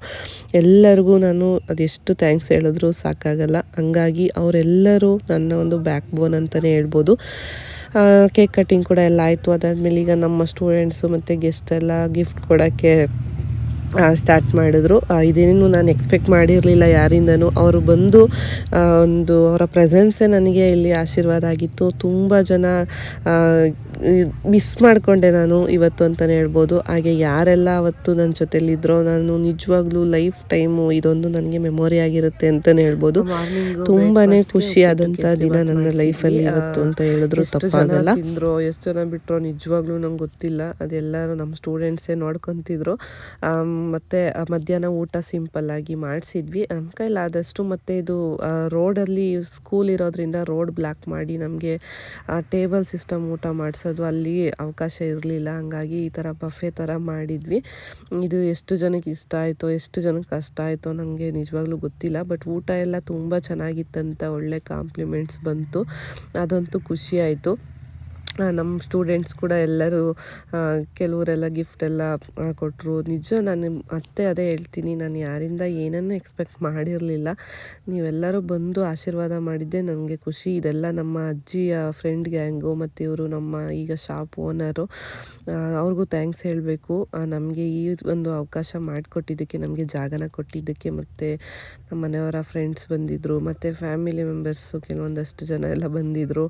ಎಲ್ಲರಿಗೂ ನಾನು ಅದೆಷ್ಟು ಥ್ಯಾಂಕ್ಸ್ ಹೇಳಿದ್ರು ಸಾಕಾಗಲ್ಲ. ಹಂಗಾಗಿ ಅವರೆಲ್ಲರೂ ನನ್ನ ಒಂದು ಬ್ಯಾಕ್ ಬೋನ್ ಅಂತಲೇ ಹೇಳ್ಬೋದು. ಕೇಕ್ ಕಟ್ಟಿಂಗ್ ಕೂಡ ಎಲ್ಲ ಆಯಿತು. ಅದಾದಮೇಲೆ ಈಗ ನಮ್ಮ ಸ್ಟೂಡೆಂಟ್ಸು ಮತ್ತು ಗೆಸ್ಟ್ ಎಲ್ಲ ಗಿಫ್ಟ್ ಕೊಡೋಕ್ಕೆ ಸ್ಟಾರ್ಟ್ ಮಾಡಿದ್ರು. ಇದೇನು ನಾನು ಎಕ್ಸ್ಪೆಕ್ಟ್ ಮಾಡಿರಲಿಲ್ಲ ಯಾರಿಂದನೂ. ಅವರು ಬಂದು ಒಂದು ಅವರ ಪ್ರೆಸೆನ್ಸೇ ನನಗೆ ಇಲ್ಲಿ ಆಶೀರ್ವಾದ ಆಗಿತ್ತು. ತುಂಬ ಜನ ಮಿಸ್ ಮಾಡಿಕೊಂಡೆ ನಾನು ಇವತ್ತು ಅಂತಲೇ ಹೇಳ್ಬೋದು. ಹಾಗೆ ಯಾರೆಲ್ಲ ಅವತ್ತು ನನ್ನ ಜೊತೆಲಿದ್ದರೋ ನಾನು ನಿಜವಾಗ್ಲೂ ಲೈಫ್ ಟೈಮು ಇದೊಂದು ನನಗೆ ಮೆಮೊರಿ ಆಗಿರುತ್ತೆ ಅಂತಲೇ ಹೇಳ್ಬೋದು. ತುಂಬಾ ಖುಷಿಯಾದಂಥ ದಿನ ನನ್ನ ಲೈಫಲ್ಲಿ ಇವತ್ತು ಅಂತ ಹೇಳಿದ್ರು ತಪ್ಪಾಗಲ್ಲ. ತಿಂದ್ರು ಎಷ್ಟು ಜನ ಬಿಟ್ಟರು ನಿಜವಾಗ್ಲೂ ನಂಗೆ ಗೊತ್ತಿಲ್ಲ. ಅದೆಲ್ಲರೂ ನಮ್ಮ ಸ್ಟೂಡೆಂಟ್ಸೇ ನೋಡ್ಕೊತಿದ್ರು. ಮತ್ತು ಮಧ್ಯಾಹ್ನ ಊಟ ಸಿಂಪಲ್ಲಾಗಿ ಮಾಡಿಸಿದ್ವಿ ನಮ್ಮ ಕೈಲಾದಷ್ಟು. ಮತ್ತು ಇದು ರೋಡಲ್ಲಿ ಸ್ಕೂಲ್ ಇರೋದ್ರಿಂದ ರೋಡ್ ಬ್ಲಾಕ್ ಮಾಡಿ ನಮಗೆ ಟೇಬಲ್ ಸಿಸ್ಟಮ್ ಊಟ ಮಾಡಿಸೋದು ಅಲ್ಲಿ ಅವಕಾಶ ಇರಲಿಲ್ಲ. ಹಂಗಾಗಿ ಈ ಥರ ಬಫೆ ಥರ ಮಾಡಿದ್ವಿ. ಇದು ಎಷ್ಟು ಜನಕ್ಕೆ ಇಷ್ಟ ಆಯಿತೋ ಎಷ್ಟು ಜನಕ್ಕೆ ಕಷ್ಟ ಆಯಿತೋ ನನಗೆ ನಿಜವಾಗ್ಲೂ ಗೊತ್ತಿಲ್ಲ. ಬಟ್ ಊಟ ಎಲ್ಲ ತುಂಬ ಚೆನ್ನಾಗಿತ್ತಂತ ಒಳ್ಳೆ ಕಾಂಪ್ಲಿಮೆಂಟ್ಸ್ ಬಂತು. ಅದಂತೂ ಖುಷಿ ಆಯಿತು. ನಮ್ಮ ಸ್ಟೂಡೆಂಟ್ಸ್ ಕೂಡ ಎಲ್ಲರೂ ಕೆಲವರೆಲ್ಲ ಗಿಫ್ಟೆಲ್ಲ ಕೊಟ್ಟರು. ನಿಜ ನಾನು ಮತ್ತೆ ಅದೇ ಹೇಳ್ತೀನಿ, ನಾನು ಯಾರಿಂದ ಏನನ್ನೂ ಎಕ್ಸ್ಪೆಕ್ಟ್ ಮಾಡಿರಲಿಲ್ಲ. ನೀವೆಲ್ಲರೂ ಬಂದು ಆಶೀರ್ವಾದ ಮಾಡಿದ್ದೆ ನನಗೆ ಖುಷಿ. ಇದೆಲ್ಲ ನಮ್ಮ ಅಜ್ಜಿಯ ಫ್ರೆಂಡ್ ಗ್ಯಾಂಗು ಮತ್ತು ಇವರು ನಮ್ಮ ಈಗ ಶಾಪ್ ಓನರು. ಅವ್ರಿಗೂ ಥ್ಯಾಂಕ್ಸ್ ಹೇಳಬೇಕು. ನಮಗೆ ಈ ಒಂದು ಅವಕಾಶ ಮಾಡಿಕೊಟ್ಟಿದ್ದಕ್ಕೆ, ನಮಗೆ ಜಾಗನ ಕೊಟ್ಟಿದ್ದಕ್ಕೆ. ಮತ್ತು ನಮ್ಮ ಮನೆಯವರ ಫ್ರೆಂಡ್ಸ್ ಬಂದಿದ್ದರು ಮತ್ತು ಫ್ಯಾಮಿಲಿ ಮೆಂಬರ್ಸು ಕೆಲವೊಂದಷ್ಟು ಜನ ಎಲ್ಲ ಬಂದಿದ್ದರು.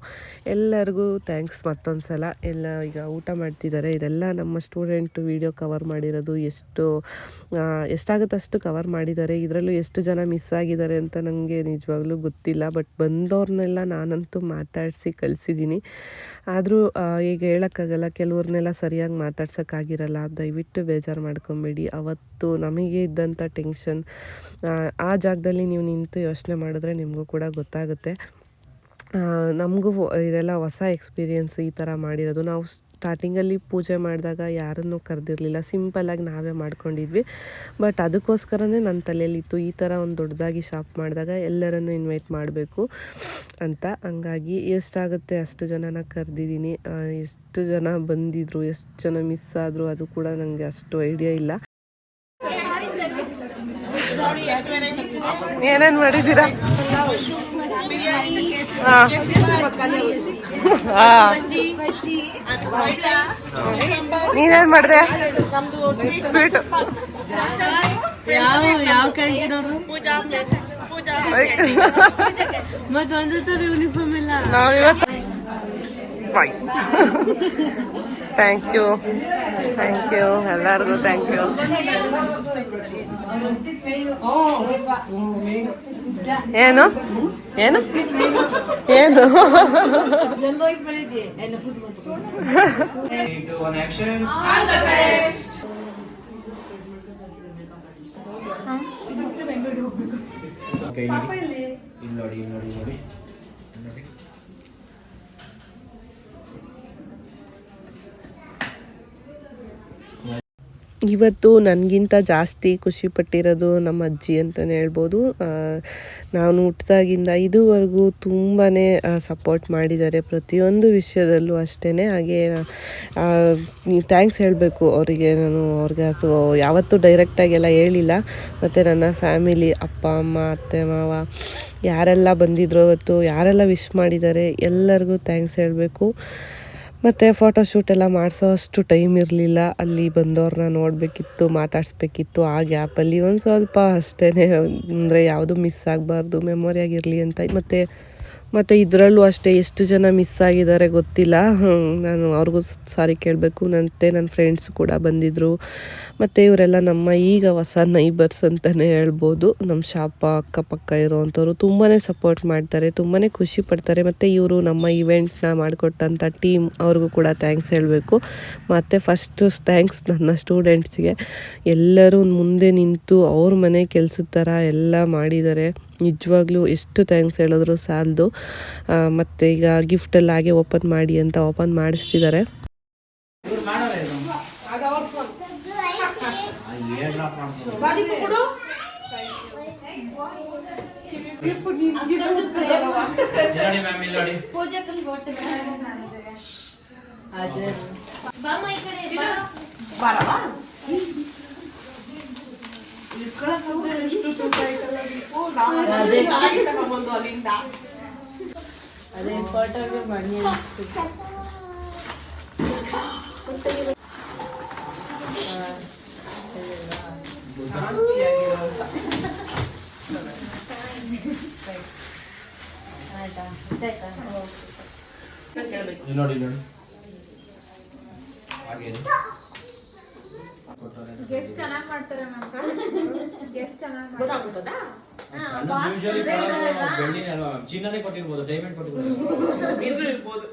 ಎಲ್ಲರಿಗೂ ಥ್ಯಾಂಕ್ಸ್ ಮತ್ತೊಂದು ಸಲ. ಎಲ್ಲ ಈಗ ಊಟ ಮಾಡ್ತಿದ್ದಾರೆ. ಇದೆಲ್ಲ ನಮ್ಮ ಸ್ಟೂಡೆಂಟು ವೀಡಿಯೋ ಕವರ್ ಮಾಡಿರೋದು. ಎಷ್ಟಾಗುತ್ತೆ ಅಷ್ಟು ಕವರ್ ಮಾಡಿದ್ದಾರೆ. ಇದರಲ್ಲೂ ಎಷ್ಟು ಜನ ಮಿಸ್ ಆಗಿದ್ದಾರೆ ಅಂತ ನನಗೆ ನಿಜವಾಗ್ಲೂ ಗೊತ್ತಿಲ್ಲ. ಬಟ್ ಬಂದವ್ರನ್ನೆಲ್ಲ ನಾನಂತೂ ಮಾತಾಡಿಸಿ ಕಳಿಸಿದ್ದೀನಿ. ಆದರೂ ಈಗ ಹೇಳೋಕ್ಕಾಗಲ್ಲ, ಕೆಲವ್ರನ್ನೆಲ್ಲ ಸರಿಯಾಗಿ ಮಾತಾಡ್ಸೋಕ್ಕಾಗಿರಲ್ಲ. ದಯವಿಟ್ಟು ಬೇಜಾರು ಮಾಡ್ಕೊಬೇಡಿ. ಅವತ್ತು ನಮಗೆ ಇದ್ದಂಥ ಟೆನ್ಷನ್ ಆ ಜಾಗದಲ್ಲಿ ನೀವು ನಿಂತು ಯೋಚನೆ ಮಾಡಿದ್ರೆ ನಿಮಗೂ ಕೂಡ ಗೊತ್ತಾಗುತ್ತೆ. ನಮಗೂ ಇದೆಲ್ಲ ಹೊಸ ಎಕ್ಸ್ಪೀರಿಯೆನ್ಸ್ ಈ ಥರ ಮಾಡಿರೋದು. ನಾವು ಸ್ಟಾರ್ಟಿಂಗಲ್ಲಿ ಪೂಜೆ ಮಾಡಿದಾಗ ಯಾರನ್ನೂ ಕರೆದಿರಲಿಲ್ಲ, ಸಿಂಪಲ್ಲಾಗಿ ನಾವೇ ಮಾಡ್ಕೊಂಡಿದ್ವಿ. ಬಟ್ ಅದಕ್ಕೋಸ್ಕರನೇ ನನ್ನ ತಲೆಯಲ್ಲಿತ್ತು ಈ ಥರ ಒಂದು ದೊಡ್ಡದಾಗಿ ಶಾಪ್ ಮಾಡಿದಾಗ ಎಲ್ಲರನ್ನು ಇನ್ವೈಟ್ ಮಾಡಬೇಕು ಅಂತ. ಹಂಗಾಗಿ ಎಷ್ಟಾಗುತ್ತೆ ಅಷ್ಟು ಜನನ ಕರೆದಿದ್ದೀನಿ. ಎಷ್ಟು ಜನ ಬಂದಿದ್ರು, ಎಷ್ಟು ಜನ ಮಿಸ್ ಆದರು ಅದು ಕೂಡ ನನಗೆ ಅಷ್ಟು ಐಡಿಯಾ ಇಲ್ಲ. ಏನೇನು ಮಾಡಿದ್ದೀರಾ? ನೀನೇನ್ ಮಾಡಿದೆ? ಸ್ವೀಟ್ ಯಾವ ಕಡೆಗಿಡೋರು ಮತ್ತೆ ಒಂದೇ ತರ ಯೂನಿಫಾರ್ಮ್ ಇಲ್ಲ. ನಾವಿವತ್ತು ಥ್ಯಾಂಕ್ ಯು ಎಲ್ಲರಿಗೂ ಥ್ಯಾಂಕ್ ಯು. ಏನು ಏನು ಏನು ನೋಡಿ. ಇವತ್ತು ನನಗಿಂತ ಜಾಸ್ತಿ ಖುಷಿಪಟ್ಟಿರೋದು ನಮ್ಮ ಅಜ್ಜಿ ಅಂತಲೇ ಹೇಳ್ಬೋದು. ನಾನು ಹುಟ್ಟಿದಾಗಿಂದ ಇದುವರೆಗೂ ತುಂಬಾ ಸಪೋರ್ಟ್ ಮಾಡಿದ್ದಾರೆ ಪ್ರತಿಯೊಂದು ವಿಷಯದಲ್ಲೂ ಅಷ್ಟೇ. ಹಾಗೆ ಥ್ಯಾಂಕ್ಸ್ ಹೇಳಬೇಕು ಅವರಿಗೆ. ನಾನು ಅವ್ರಿಗೆ ಅದು ಯಾವತ್ತೂ ಡೈರೆಕ್ಟಾಗೆಲ್ಲ ಹೇಳಿಲ್ಲ. ಮತ್ತು ನನ್ನ ಫ್ಯಾಮಿಲಿ ಅಪ್ಪ ಅಮ್ಮ ಅತ್ತೆ ಮಾವ ಯಾರೆಲ್ಲ ಬಂದಿದ್ರು ಅವತ್ತು, ಯಾರೆಲ್ಲ ವಿಶ್ ಮಾಡಿದ್ದಾರೆ ಎಲ್ಲರಿಗೂ ಥ್ಯಾಂಕ್ಸ್ ಹೇಳಬೇಕು. ಮತ್ತು ಫೋಟೋಶೂಟ್ ಎಲ್ಲ ಮಾಡಿಸೋ ಅಷ್ಟು ಟೈಮ್ ಇರಲಿಲ್ಲ. ಅಲ್ಲಿ ಬಂದವ್ರನ್ನ ನೋಡಬೇಕಿತ್ತು, ಮಾತಾಡಿಸ್ಬೇಕಿತ್ತು. ಆ ಗ್ಯಾಪಲ್ಲಿ ಒಂದು ಸ್ವಲ್ಪ ಅಷ್ಟೇ, ಅಂದರೆ ಯಾವುದೂ ಮಿಸ್ ಆಗಬಾರ್ದು, ಮೆಮೊರಿಯಾಗಿರಲಿ ಅಂತ. ಮತ್ತು ಇದರಲ್ಲೂ ಅಷ್ಟೇ ಎಷ್ಟು ಜನ ಮಿಸ್ ಆಗಿದ್ದಾರೆ ಗೊತ್ತಿಲ್ಲ. ನಾನು ಅವ್ರಿಗೂ ಸಾರಿ ಕೇಳಬೇಕು. ನನ್ನ ಫ್ರೆಂಡ್ಸ್ ಕೂಡ ಬಂದಿದ್ದರು. ಮತ್ತು ಇವರೆಲ್ಲ ನಮ್ಮ ಈಗ ಹೊಸ ನೈಬರ್ಸ್ ಅಂತಲೇ ಹೇಳ್ಬೋದು. ನಮ್ಮ ಶಾಪ ಅಕ್ಕಪಕ್ಕ ಇರೋವಂಥವ್ರು ತುಂಬಾ ಸಪೋರ್ಟ್ ಮಾಡ್ತಾರೆ, ತುಂಬಾ ಖುಷಿ ಪಡ್ತಾರೆ. ಮತ್ತು ಇವರು ನಮ್ಮ ಇವೆಂಟ್ನ ಮಾಡಿಕೊಟ್ಟಂಥ ಟೀಮ್ ಅವ್ರಿಗೂ ಕೂಡ ಥ್ಯಾಂಕ್ಸ್ ಹೇಳಬೇಕು. ಮತ್ತು ಫಸ್ಟು ಥ್ಯಾಂಕ್ಸ್ ನನ್ನ ಸ್ಟೂಡೆಂಟ್ಸ್ಗೆ. ಎಲ್ಲರೂ ಮುಂದೆ ನಿಂತು ಅವ್ರ ಮನೆ ಕೆಲಸದ ಥರ ಎಲ್ಲ ಮಾಡಿದ್ದಾರೆ. ನಿಜವಾಗ್ಲೂ ಎಷ್ಟು ಥ್ಯಾಂಕ್ಸ್ ಹೇಳಿದ್ರು ಸಾಲದು. ಮತ್ತು ಈಗ ಗಿಫ್ಟೆಲ್ಲ ಹಾಗೆ ಓಪನ್ ಮಾಡಿ ಅಂತ ಓಪನ್ ಮಾಡಿಸ್ತಿದ್ದಾರೆ. ಅದೇ ಫೋಟೋಗೆ ಬನ್ನಿ. ಇಲ್ಲಿ ನೋಡಿ ಹಾಗೆ ಗೆಸ್ಟ್ ಚೆನ್ನಾಗಿ ಮಾಡ್ತಾರೆ ಮ್ಯಾಮ್ ಗೆಸ್ಟ್ ಚೆನ್ನಾಗಿ ಬೆಳ್ಳಿನೇ ಅಲ್ವಾ ಚಿನ್ನನೇ ಕೊಟ್ಟಿರ್ಬೋದು ಡೈಮಂಡ್ ಕೊಟ್ಟಿರ್ಬೋದು ಇರ್ಬೋದು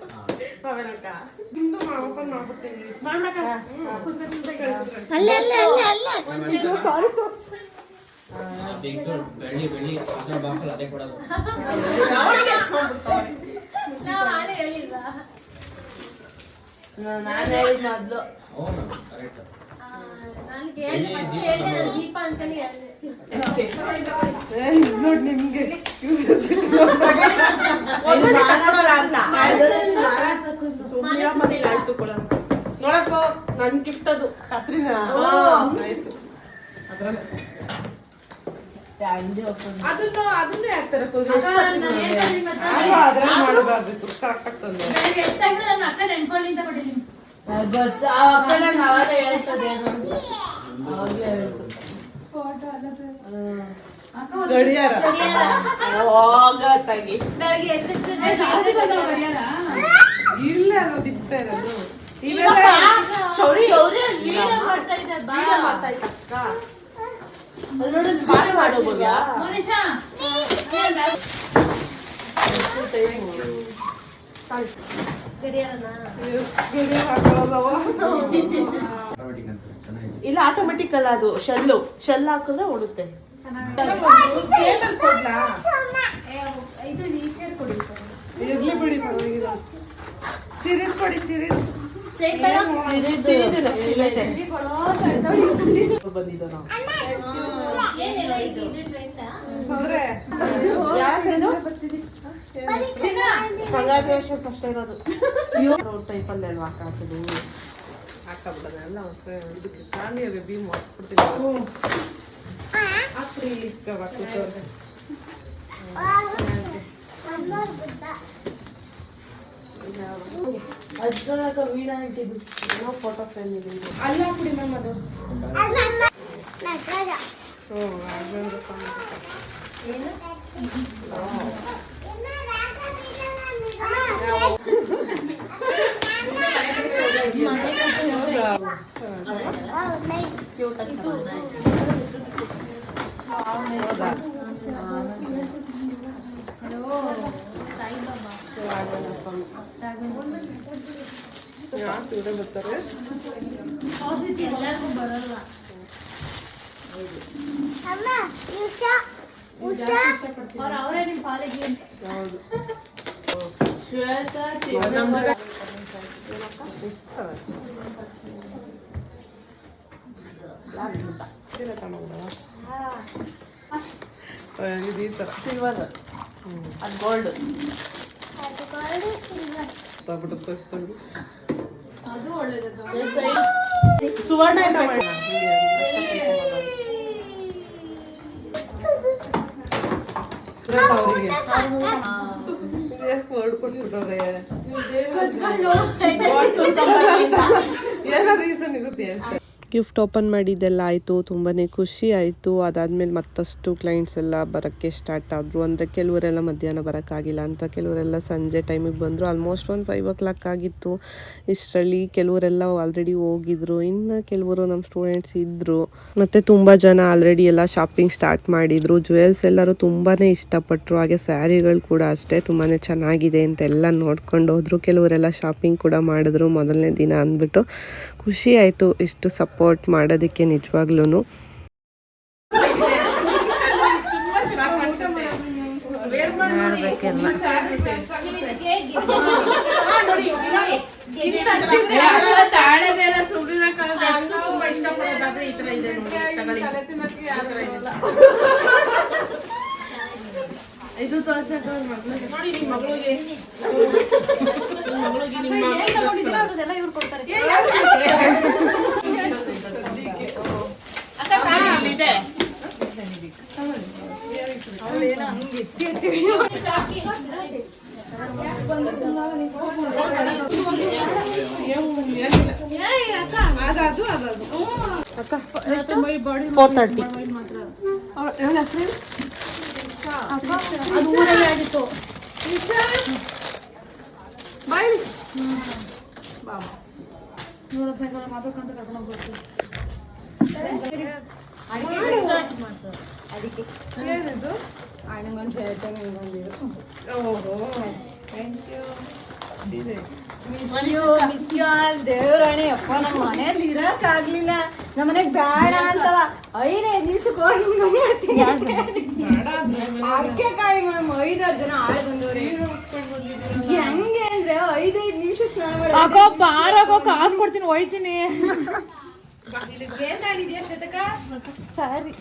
ಪವನಕ್ಕ ಇಂದು ಓಪನ್ ಮಾಡ್ಬಿಡ್ತೀನಿ ಬೆಳ್ಳಿ ಅದರ ಬಾಕಲ್ ಅದೇ ಕೊಡೋದು ನಾನು ಹೇಳಿದ್ ಮೊದ್ಲು ಹೌದು ಕರೆಕ್ಟ್ ದೀಪ ಅಂತಾನೆ ಹೇಳಿದೆ ನೋಡಿ ನಿಮ್ಗೆ ನೋಡಕ್ಕೋ ನನ್ ಗಿಫ್ಟ್ ಅದು ಕತ್ರಿನ ಆಯ್ತು ಅದನ್ನೇ ಹಾಕ್ತಾರೆ ಮಾಡಬಾರ್ದು ಕರೆಕ್ಟ್ ಆಗ್ತದೆ ಗೊತ್ತು ಆ ಅಕ್ಕ ನಂಗೆ ಅವಾಗಲೇ ಹೇಳ್ತದೇನು ಅವಾಗಲೇ ಹೇಳ್ತು ಗಡಿಯಾರ ಹೋಗತ್ತಾಗಿ ಇಲ್ಲ ಅನ್ನೋದು ಇಷ್ಟ ಇರೋದು ಇವೆಲ್ಲ ಇಲ್ಲ ಆಟೋಮೆಟಿಕ್ ಅಲ್ಲ ಅದು ಶೆಲ್ ಹಾಕಿದ್ರೆ ಓಡುತ್ತೆ ಇರ್ಲಿ ಬಿಡಿ ಪರವಾಗಿಲ್ಲ ಸೀರೀಸ್ ಕೊಡಿ ಸೀರೀಸ್ ಬಂದಿದ್ದು ನಾವು ಅಂದ್ರೆ ಕಂಗ್ರಾಚುಲೇಷನ್ಸ್ ಅಷ್ಟೇ ಇರೋದು ಟೈಪಲ್ಲಿ ಅಲ್ವಾ ಹಾಕೋದು ಹಾಕಬಿಡೋದೆಲ್ಲ ಇದಕ್ಕೆ ಕಾಣಿಯ ಬೇಬಿ ಮಾಡಿಸ್ಬಿಡ್ತೀನಿ ಹಾಕ್ರಿ ಅದ್ರೊಳಗ ವೀಣಾ ಇಟ್ಟಿದ್ದು ಏನೋ ಫೋಟೋ ಫ್ರೇಮ್ ಇದೆ ಅಲ್ಲ ಹಾಕ್ಬಿಡಿ ಮ್ಯಾಮ್ ಅದು ಬರ್ತಾರೆ ಎಲ್ಲರಿಗೂ ಬರಲ್ಲ ಅವರೇ ನಿಮ್ಮ ಪಾಲಿಗೆ ಹೌದು ಶ್ವೇತಾ ಇದು ಈ ತರ ಸಿಲ್ವರ್ ಅದು ಗೋಲ್ಡ್ ಅದು ಒಳ್ಳೇದು ಸುವರ್ಣ ಎಲ್ಲ ಏನೋ ರೀಸನ್ ಇರುತ್ತೆ ಗಿಫ್ಟ್ ಓಪನ್ ಮಾಡಿದ್ದೆಲ್ಲ ಆಯಿತು ತುಂಬಾ ಖುಷಿ ಆಯಿತು. ಅದಾದಮೇಲೆ ಮತ್ತಷ್ಟು ಕ್ಲೈಂಟ್ಸ್ ಎಲ್ಲ ಬರೋಕ್ಕೆ ಸ್ಟಾರ್ಟ್ ಆದರು. ಅಂದರೆ ಕೆಲವರೆಲ್ಲ ಮಧ್ಯಾಹ್ನ ಬರೋಕ್ಕಾಗಿಲ್ಲ ಅಂತ, ಕೆಲವರೆಲ್ಲ ಸಂಜೆ ಟೈಮಿಗೆ ಬಂದರು. ಆಲ್ಮೋಸ್ಟ್ ಒಂದು 5 o'clock ಆಗಿತ್ತು. ಇಷ್ಟರಲ್ಲಿ ಕೆಲವರೆಲ್ಲ ಆಲ್ರೆಡಿ ಹೋಗಿದ್ರು, ಇನ್ನು ಕೆಲವರು ನಮ್ಮ ಸ್ಟೂಡೆಂಟ್ಸ್ ಇದ್ದರು. ಮತ್ತು ತುಂಬ ಜನ ಆಲ್ರೆಡಿ ಎಲ್ಲ ಶಾಪಿಂಗ್ ಸ್ಟಾರ್ಟ್ ಮಾಡಿದರು. ಜ್ಯುವೆಲ್ಸ್ ಎಲ್ಲರೂ ತುಂಬಾ ಇಷ್ಟಪಟ್ಟರು. ಹಾಗೆ ಸ್ಯಾರಿಗಳು ಕೂಡ ಅಷ್ಟೇ ತುಂಬಾ ಚೆನ್ನಾಗಿದೆ ಅಂತೆಲ್ಲ ನೋಡ್ಕೊಂಡು ಹೋದರು. ಕೆಲವರೆಲ್ಲ ಶಾಪಿಂಗ್ ಕೂಡ ಮಾಡಿದ್ರು ಮೊದಲನೇ ದಿನ ಅಂದ್ಬಿಟ್ಟು. ಖುಷಿ ಆಯಿತು ಇಷ್ಟು ಸಪೋರ್ಟ್ ಮಾಡೋದಕ್ಕೆ ನಿಜವಾಗ್ಲೂ. ಇದು ತೋರ್ಸಕ್ಕೆ ನೋಡಿ ನಿಮ್ಮ ಮಗಳಿಗೆ ಇವ್ರು ಕೊಡ್ತಾರೆ. ಅದು 4:30. ಅದು ಊರಲ್ಲಿ ಆಗಿತ್ತು ಬಾಯ್ ನೋಡೋದು ಸಾಯಂಕಾಲ ಮಾತಾಡ್ಕೊಂತ ಕರ್ಕೊಂಡು ಹೋಗ್ಬೇಕು ಏನದು ಅಣ್ಣಂಗೊಂದು ಹೇಳ್ತೇನೆ ದೇವ್ರಾಣಿ ಅಪ್ಪ ನಮ್ಮ ಮನೆಯಲ್ಲಿ ಇರಕ್ ಆಗ್ಲಿಲ್ಲ ನಮ್ಮ ಮನೆಗ್ ಬೇಡ ಅಂತವ 5 ನಿಮಿಷಕ್ಕೆ ಹೋಗಿ ಮಾಡ್ತೀನಿ ಅಕ್ಕೆಕಾಯಿ ಮ್ಯಾಮ್ 5-6 ಜನ ಆಳ್ ಬಂದವ್ರಿ ಹೆಂಗೆ ಅಂದ್ರೆ 5 ನಿಮಿಷಕ್ಕೆ ಸ್ನಾನ ಮಾಡಿ ಅಕ್ಕೋ ಬಾರಕ್ಕೋ ಕಾಸು ಕೊಡ್ತೀನಿ ಹೋಯ್ತೀನಿ ಸಾರಿ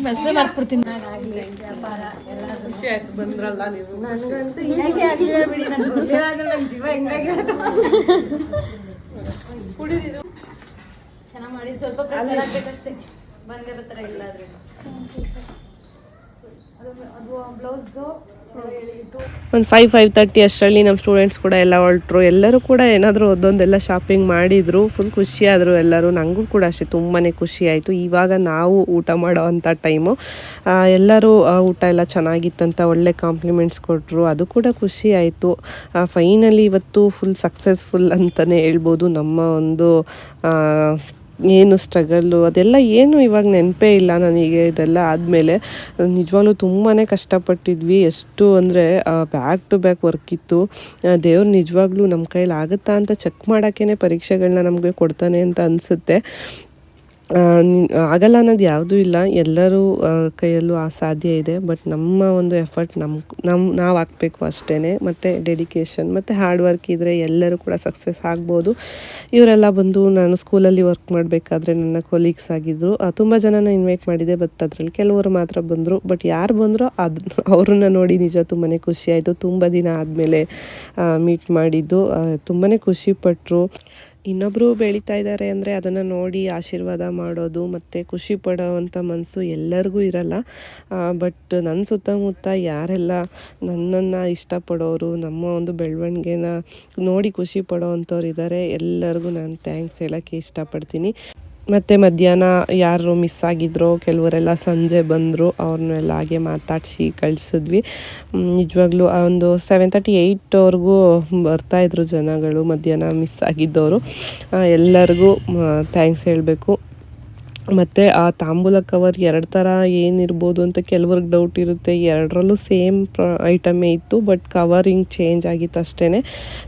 ಮೆಸೇಜ್ ಬರ್ಕೊಡ್ತೀನಿ ಖುಷಿ ಆಯ್ತು ಬಂದ್ರಲ್ಲ ನೀವು. ನನ್ಗಂತೂ ಇನ್ನಕ್ಕೆ ಆಗ್ಲಿಲ್ಲ ಬಿಡಿ ನನ್ ಬರ್ಲಿಲ್ಲ ಅಂದ್ರೆ ನನ್ ಜೀವ ಹೆಂಗಾಗಿರತ್ತ ಚೆನ್ನಾಗ್ ಮಾಡಿ ಸ್ವಲ್ಪ ಪ್ರಚಾರ ಆಗ್ಬೇಕಷ್ಟೇ ಬಂದಿರತ್ತರ ಇಲ್ಲಾದ್ರೆ ಅದು ಬ್ಲೌಸ್ದು ಒಂದು 5:30 ಅಷ್ಟರಲ್ಲಿ ನಮ್ಮ ಸ್ಟೂಡೆಂಟ್ಸ್ ಕೂಡ ಎಲ್ಲ ಹೊರಟ್ರು. ಎಲ್ಲರೂ ಕೂಡ ಏನಾದರೂ ಒಂದೊಂದೆಲ್ಲ ಶಾಪಿಂಗ್ ಮಾಡಿದರು. ಫುಲ್ ಖುಷಿಯಾದರು ಎಲ್ಲರೂ. ನನಗೂ ಕೂಡ ಅಷ್ಟೇ ತುಂಬಾ ಖುಷಿ ಆಯಿತು. ಇವಾಗ ನಾವು ಊಟ ಮಾಡೋ ಅಂಥ ಟೈಮು. ಎಲ್ಲರೂ ಊಟ ಎಲ್ಲ ಚೆನ್ನಾಗಿತ್ತಂತ ಒಳ್ಳೆ ಕಾಂಪ್ಲಿಮೆಂಟ್ಸ್ ಕೊಟ್ಟರು. ಅದು ಕೂಡ ಖುಷಿ ಆಯಿತು. ಫೈನಲಿ ಇವತ್ತು ಫುಲ್ ಸಕ್ಸಸ್ಫುಲ್ ಅಂತಲೇ ಹೇಳ್ಬೋದು. ನಮ್ಮ ಒಂದು ಏನು ಸ್ಟ್ರಗಲ್ಲು ಅದೆಲ್ಲ ಏನು ಇವಾಗ ನೆನಪೇ ಇಲ್ಲ ನನಗೆ. ಇದೆಲ್ಲ ಆದಮೇಲೆ ನಿಜವಾಗ್ಲೂ ತುಂಬಾ ಕಷ್ಟಪಟ್ಟಿದ್ವಿ. ಎಷ್ಟು ಅಂದರೆ ಬ್ಯಾಕ್ ಟು ಬ್ಯಾಕ್ ವರ್ಕ್ ಇತ್ತು. ದೇವ್ರು ನಿಜವಾಗ್ಲೂ ನಮ್ಮ ಕೈಲಿ ಆಗುತ್ತಾ ಅಂತ ಚೆಕ್ ಮಾಡೋಕ್ಕೇ ಪರೀಕ್ಷೆಗಳನ್ನ ನಮಗೆ ಕೊಡ್ತಾನೆ ಅಂತ ಅನಿಸುತ್ತೆ. ಆಗಲ್ಲ ಅನ್ನೋದು ಯಾವುದೂ ಇಲ್ಲ. ಎಲ್ಲರೂ ಕೈಯಲ್ಲೂ ಸಾಧ್ಯ ಇದೆ. ಬಟ್ ನಮ್ಮ ಒಂದು ಎಫರ್ಟ್ ನಾವು ಹಾಕಬೇಕು ಅಷ್ಟೇ. ಮತ್ತು ಡೆಡಿಕೇಶನ್ ಮತ್ತು ಹಾರ್ಡ್ ವರ್ಕ್ ಇದ್ದರೆ ಎಲ್ಲರೂ ಕೂಡ ಸಕ್ಸಸ್ ಆಗ್ಬೋದು. ಇವರೆಲ್ಲ ಬಂದು ನಾನು ಸ್ಕೂಲಲ್ಲಿ ವರ್ಕ್ ಮಾಡಬೇಕಾದ್ರೆ ನನ್ನ ಕೊಲೀಗ್ಸ್ ಆಗಿದ್ದರು. ತುಂಬ ಜನನ ಇನ್ವೈಟ್ ಮಾಡಿದೆ. ಬಟ್ ಅದರಲ್ಲಿ ಕೆಲವರು ಮಾತ್ರ ಬಂದರು. ಬಟ್ ಯಾರು ಬಂದರೋ ಅವ್ರನ್ನ ನೋಡಿ ನಿಜ ತುಂಬಾ ಖುಷಿ ಆಯಿತು. ತುಂಬ ದಿನ ಆದಮೇಲೆ ಮೀಟ್ ಮಾಡಿದ್ದು ತುಂಬಾ ಖುಷಿಪಟ್ಟರು. ಇನ್ನೊಬ್ಬರು ಬೆಳೀತಾ ಇದ್ದಾರೆ ಅಂದರೆ ಅದನ್ನು ನೋಡಿ ಆಶೀರ್ವಾದ ಮಾಡೋದು ಮತ್ತು ಖುಷಿ ಪಡೋವಂಥ ಮನಸ್ಸು ಎಲ್ಲರಿಗೂ ಇರಲ್ಲ. ಬಟ್ ನನ್ನ ಸುತ್ತಮುತ್ತ ಯಾರೆಲ್ಲ ನನ್ನನ್ನು ಇಷ್ಟಪಡೋರು, ನಮ್ಮ ಒಂದು ಬೆಳವಣಿಗೆನ ನೋಡಿ ಖುಷಿ ಪಡೋವಂಥವ್ರು ಇದ್ದಾರೆ, ಎಲ್ಲರಿಗೂ ನಾನು ಥ್ಯಾಂಕ್ಸ್ ಹೇಳೋಕ್ಕೆ ಇಷ್ಟಪಡ್ತೀನಿ. ಮತ್ತು ಮಧ್ಯಾಹ್ನ ಯಾರು ಮಿಸ್ ಆಗಿದ್ರೋ ಕೆಲವರೆಲ್ಲ ಸಂಜೆ ಬಂದರು. ಅವ್ರನ್ನೆಲ್ಲ ಹಾಗೆ ಮಾತಾಡಿಸಿ ಕಳಿಸಿದ್ವಿ. ನಿಜವಾಗ್ಲೂ ಒಂದು 7:30-8ವರೆಗೂ ಬರ್ತಾಯಿದ್ರು ಜನಗಳು, ಮಧ್ಯಾಹ್ನ ಮಿಸ್ ಆಗಿದ್ದವರು. ಎಲ್ಲರಿಗೂ ಥ್ಯಾಂಕ್ಸ್ ಹೇಳಬೇಕು. ಮತ್ತು ಆ ತಾಂಬೂಲ ಕವರ್ 2 ಥರ ಏನಿರ್ಬೋದು ಅಂತ ಕೆಲವ್ರಿಗೆ ಡೌಟ್ ಇರುತ್ತೆ. 2ರಲ್ಲೂ ಸೇಮ್ ಐಟಮೇ ಇತ್ತು. ಬಟ್ ಕವರಿಂಗ್ ಚೇಂಜ್ ಆಗಿತ್ತು ಅಷ್ಟೇ.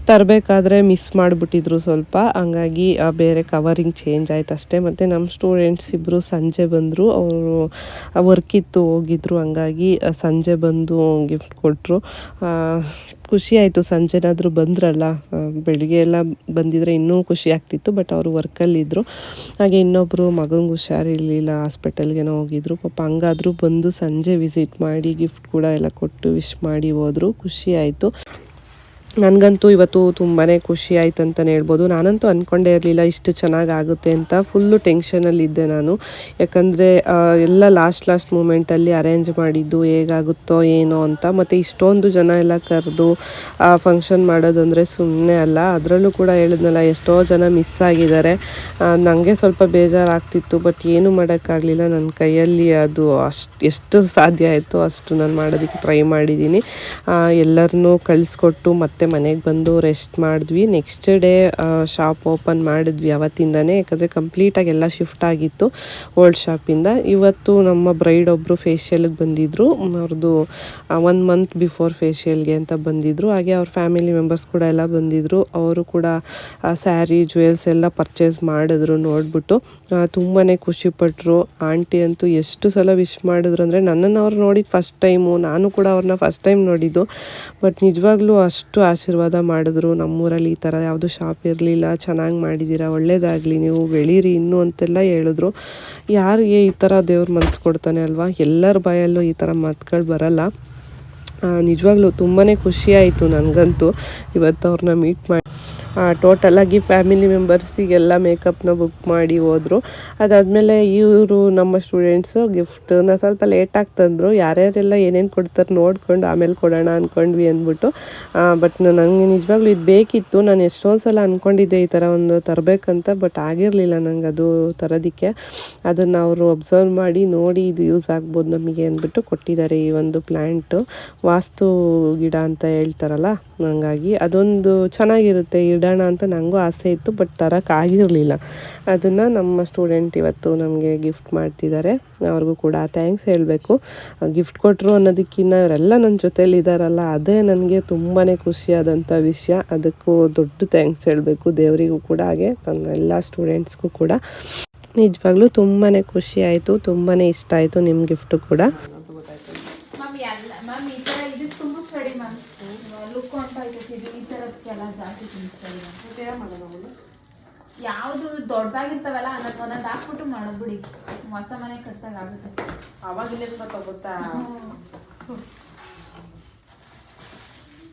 ತರಬೇಕಾದ್ರೆ ಮಿಸ್ ಮಾಡಿಬಿಟ್ಟಿದ್ರು ಸ್ವಲ್ಪ, ಹಂಗಾಗಿ ಬೇರೆ ಕವರಿಂಗ್ ಚೇಂಜ್ ಆಯ್ತು ಅಷ್ಟೇ. ಮತ್ತು ನಮ್ಮ ಸ್ಟೂಡೆಂಟ್ಸ್ ಇಬ್ಬರು ಸಂಜೆ ಬಂದರು. ಅವರು ವರ್ಕ್ ಇತ್ತು ಹೋಗಿದ್ರು, ಹಂಗಾಗಿ ಸಂಜೆ ಬಂದು ಗಿಫ್ಟ್ ಕೊಟ್ಟರು. ಖುಷಿ ಆಯಿತು. ಸಂಜೆನಾದರೂ ಬಂದ್ರಲ್ಲ, ಬೆಳಿಗ್ಗೆ ಎಲ್ಲ ಬಂದಿದ್ರೆ ಇನ್ನೂ ಖುಷಿ ಆಗ್ತಿತ್ತು. ಬಟ್ ಅವರು ವರ್ಕಲ್ಲಿದ್ದರು. ಹಾಗೆ ಇನ್ನೊಬ್ಬರು ಮಗಂಗೆ ಹುಷಾರಿರಲಿಲ್ಲ, ಹಾಸ್ಪಿಟಲ್ಗೇನೋ ಹೋಗಿದ್ರು. ಪಾಪ ಹಂಗಾದರೂ ಬಂದು ಸಂಜೆ ವಿಸಿಟ್ ಮಾಡಿ ಗಿಫ್ಟ್ ಕೂಡ ಎಲ್ಲ ಕೊಟ್ಟು ವಿಶ್ ಮಾಡಿ ಹೋದರು. ಖುಷಿ ಆಯಿತು. ನನಗಂತೂ ಇವತ್ತು ತುಂಬಾ ಖುಷಿ ಆಯ್ತು ಅಂತಲೇ ಹೇಳ್ಬೋದು. ನಾನಂತೂ ಅಂದ್ಕೊಂಡೇ ಇರಲಿಲ್ಲ ಇಷ್ಟು ಚೆನ್ನಾಗಿ ಆಗುತ್ತೆ ಅಂತ. ಫುಲ್ಲು ಟೆನ್ಷನಲ್ಲಿದ್ದೆ ನಾನು. ಯಾಕಂದರೆ ಎಲ್ಲ ಲಾಸ್ಟ್ ಮೂಮೆಂಟಲ್ಲಿ ಅರೇಂಜ್ ಮಾಡಿದ್ದು ಹೇಗಾಗುತ್ತೋ ಏನೋ ಅಂತ. ಮತ್ತು ಇಷ್ಟೊಂದು ಜನ ಎಲ್ಲ ಕರೆದು ಫಂಕ್ಷನ್ ಮಾಡೋದಂದರೆ ಸುಮ್ಮನೆ ಅಲ್ಲ. ಅದರಲ್ಲೂ ಕೂಡ ಹೇಳಿದ್ನಲ್ಲ, ಎಷ್ಟೋ ಜನ ಮಿಸ್ ಆಗಿದ್ದಾರೆ. ನನಗೆ ಸ್ವಲ್ಪ ಬೇಜಾರಾಗ್ತಿತ್ತು. ಬಟ್ ಏನೂ ಮಾಡೋಕ್ಕಾಗಲಿಲ್ಲ. ನನ್ನ ಕೈಯಲ್ಲಿ ಅದು ಎಷ್ಟು ಸಾಧ್ಯ ಆಯಿತು ಅಷ್ಟು ನಾನು ಮಾಡೋದಕ್ಕೆ ಟ್ರೈ ಮಾಡಿದ್ದೀನಿ. ಎಲ್ಲರನ್ನೂ ಕಳಿಸ್ಕೊಟ್ಟು ಮತ್ತೆ ಮನೆಗೆ ಬಂದು ರೆಸ್ಟ್ ಮಾಡಿದ್ವಿ. ನೆಕ್ಸ್ಟ್ ಡೇ ಶಾಪ್ ಓಪನ್ ಮಾಡಿದ್ವಿ ಅವತ್ತಿಂದನೇ. ಯಾಕಂದರೆ ಕಂಪ್ಲೀಟಾಗಿ ಎಲ್ಲ ಶಿಫ್ಟ್ ಆಗಿತ್ತು ಓಲ್ಡ್ ಶಾಪಿಂದ. ಇವತ್ತು ನಮ್ಮ ಬ್ರೈಡ್ ಒಬ್ಬರು ಫೇಶಿಯಲ್ಗೆ ಬಂದಿದ್ದರು. ಅವ್ರದ್ದು 1 ಮಂತ್ ಬಿಫೋರ್ ಫೇಶಿಯಲ್ಗೆ ಅಂತ ಬಂದಿದ್ದರು. ಹಾಗೆ ಅವ್ರ ಫ್ಯಾಮಿಲಿ ಮೆಂಬರ್ಸ್ ಕೂಡ ಎಲ್ಲ ಬಂದಿದ್ದರು. ಅವರು ಕೂಡ ಸ್ಯಾರಿ ಜ್ಯುವೆಲ್ಸ್ ಎಲ್ಲ ಪರ್ಚೇಸ್ ಮಾಡಿದ್ರು. ನೋಡಿಬಿಟ್ಟು ತುಂಬಾ ಖುಷಿಪಟ್ಟರು. ಆಂಟಿ ಅಂತೂ ಎಷ್ಟು ಸಲ ವಿಶ್ ಮಾಡಿದ್ರು ಅಂದರೆ, ನನ್ನನ್ನು ಅವ್ರು ನೋಡಿದ್ದು ಫಸ್ಟ್ ಟೈಮು, ನಾನು ಕೂಡ ಅವ್ರನ್ನ ಫಸ್ಟ್ ಟೈಮ್ ನೋಡಿದ್ದು. ಬಟ್ ನಿಜವಾಗ್ಲೂ ಅಷ್ಟು ಆಶೀರ್ವಾದ ಮಾಡಿದ್ರು. ನಮ್ಮೂರಲ್ಲಿ ಈ ಥರ ಯಾವುದು ಶಾಪ್ ಇರಲಿಲ್ಲ, ಚೆನ್ನಾಗಿ ಮಾಡಿದ್ದೀರಾ, ಒಳ್ಳೇದಾಗಲಿ, ನೀವು ಬೆಳೀರಿ ಇನ್ನೂ ಅಂತೆಲ್ಲ ಹೇಳಿದ್ರು. ಯಾರಿಗೆ ಈ ಥರ ದೇವ್ರ ಮನಸ್ಸು ಕೊಡ್ತಾನೆ ಅಲ್ವಾ, ಎಲ್ಲರ ಬಾಯಲ್ಲೂ ಈ ಥರ ಮಾತುಗಳು ಬರಲ್ಲ. ನಿಜವಾಗ್ಲೂ ತುಂಬಾ ಖುಷಿ ಆಯಿತು ನನಗಂತೂ ಇವತ್ತು ಅವ್ರನ್ನ ಮೀಟ್ ಮಾಡಿ. ಟೋಟಲಾಗಿ ಫ್ಯಾಮಿಲಿ ಮೆಂಬರ್ಸಿಗೆಲ್ಲ ಮೇಕಪ್ನ ಬುಕ್ ಮಾಡಿ ಹೋದರು. ಅದಾದಮೇಲೆ ಇವರು ನಮ್ಮ ಸ್ಟೂಡೆಂಟ್ಸು ಗಿಫ್ಟನ್ನ ಸ್ವಲ್ಪ ಲೇಟಾಗಿ ತಂದರು. ಯಾರ್ಯಾರೆಲ್ಲ ಏನೇನು ಕೊಡ್ತಾರೆ ನೋಡ್ಕೊಂಡು ಆಮೇಲೆ ಕೊಡೋಣ ಅಂದ್ಕೊಂಡ್ವಿ ಅಂದ್ಬಿಟ್ಟು. ಬಟ್ ನನಗೆ ನಿಜವಾಗ್ಲೂ ಇದು ಬೇಕಿತ್ತು. ನಾನು ಎಷ್ಟೊಂದು ಸಲ ಅಂದ್ಕೊಂಡಿದ್ದೆ ಈ ಥರ ಒಂದು ತರಬೇಕಂತ, ಬಟ್ ಆಗಿರಲಿಲ್ಲ ನಂಗೆ ಅದು ತರೋದಕ್ಕೆ. ಅದನ್ನು ಅವರು ಅಬ್ಸರ್ವ್ ಮಾಡಿ ನೋಡಿ ಇದು ಯೂಸ್ ಆಗ್ಬೋದು ನಮಗೆ ಅಂದ್ಬಿಟ್ಟು ಕೊಟ್ಟಿದ್ದಾರೆ ಈ ಒಂದು ಪ್ಲ್ಯಾಂಟು. ವಾಸ್ತು ಗಿಡ ಅಂತ ಹೇಳ್ತಾರಲ್ಲ, ಹಂಗಾಗಿ ಅದೊಂದು ಚೆನ್ನಾಗಿರುತ್ತೆ, ಇಡೋಣ ಅಂತ ನನಗೂ ಆಸೆ ಇತ್ತು, ಬಟ್ ತರೋಕ್ಕಾಗಿರಲಿಲ್ಲ. ಅದನ್ನು ನಮ್ಮ ಸ್ಟೂಡೆಂಟ್ ಇವತ್ತು ನಮಗೆ ಗಿಫ್ಟ್ ಮಾಡ್ತಿದ್ದಾರೆ. ಅವ್ರಿಗೂ ಕೂಡ ಥ್ಯಾಂಕ್ಸ್ ಹೇಳಬೇಕು. ಗಿಫ್ಟ್ ಕೊಟ್ಟರು ಅನ್ನೋದಕ್ಕಿಂತ ಇವರೆಲ್ಲ ನನ್ನ ಜೊತೇಲಿ ಇದ್ದಾರಲ್ಲ, ಅದೇ ನನಗೆ ತುಂಬಾ ಖುಷಿಯಾದಂಥ ವಿಷಯ. ಅದಕ್ಕೂ ದೊಡ್ಡ ಥ್ಯಾಂಕ್ಸ್ ಹೇಳಬೇಕು ದೇವರಿಗೂ ಕೂಡ, ಹಾಗೆ ನನ್ನ ಎಲ್ಲ ಸ್ಟೂಡೆಂಟ್ಸ್ಗೂ ಕೂಡ. ನಿಜವಾಗ್ಲೂ ತುಂಬಾ ಖುಷಿ ಆಯಿತು, ತುಂಬಾ ಇಷ್ಟ ಆಯಿತು ನಿಮ್ಮ ಗಿಫ್ಟು ಕೂಡ. ಮ್ಯಾಮ್ ಎಲ್ಲ ಮ್ಯಾಮ್ ಈ ಥರ ಇದು ತುಂಬಿಸ್ಬೇಡಿ ಮ್ಯಾಮ್, ಲುಕ್ ಹೊಂಟೋಯ್ತೈತಿ ಇದು ಈ ಥರಕ್ಕೆಲ್ಲ ಜಾಸ್ತಿ ತುಂಬಿಸ್ಬೇಡಿ ಮ್ಯಾಮ್. ಯಾವುದು ದೊಡ್ಡದಾಗಿರ್ತಾವಲ್ಲ ಅನ್ನೋದು ಒಂದೊಂದು ಹಾಕ್ಬಿಟ್ಟು ಮಾಡೋದು ಬಿಡಿ, ಹೊಸ ಮನೆ ಕಟ್ಟಾಗ ಆಗುತ್ತೆ. ಅವಾಗಿಲ್ಲ ಗೊತ್ತಾ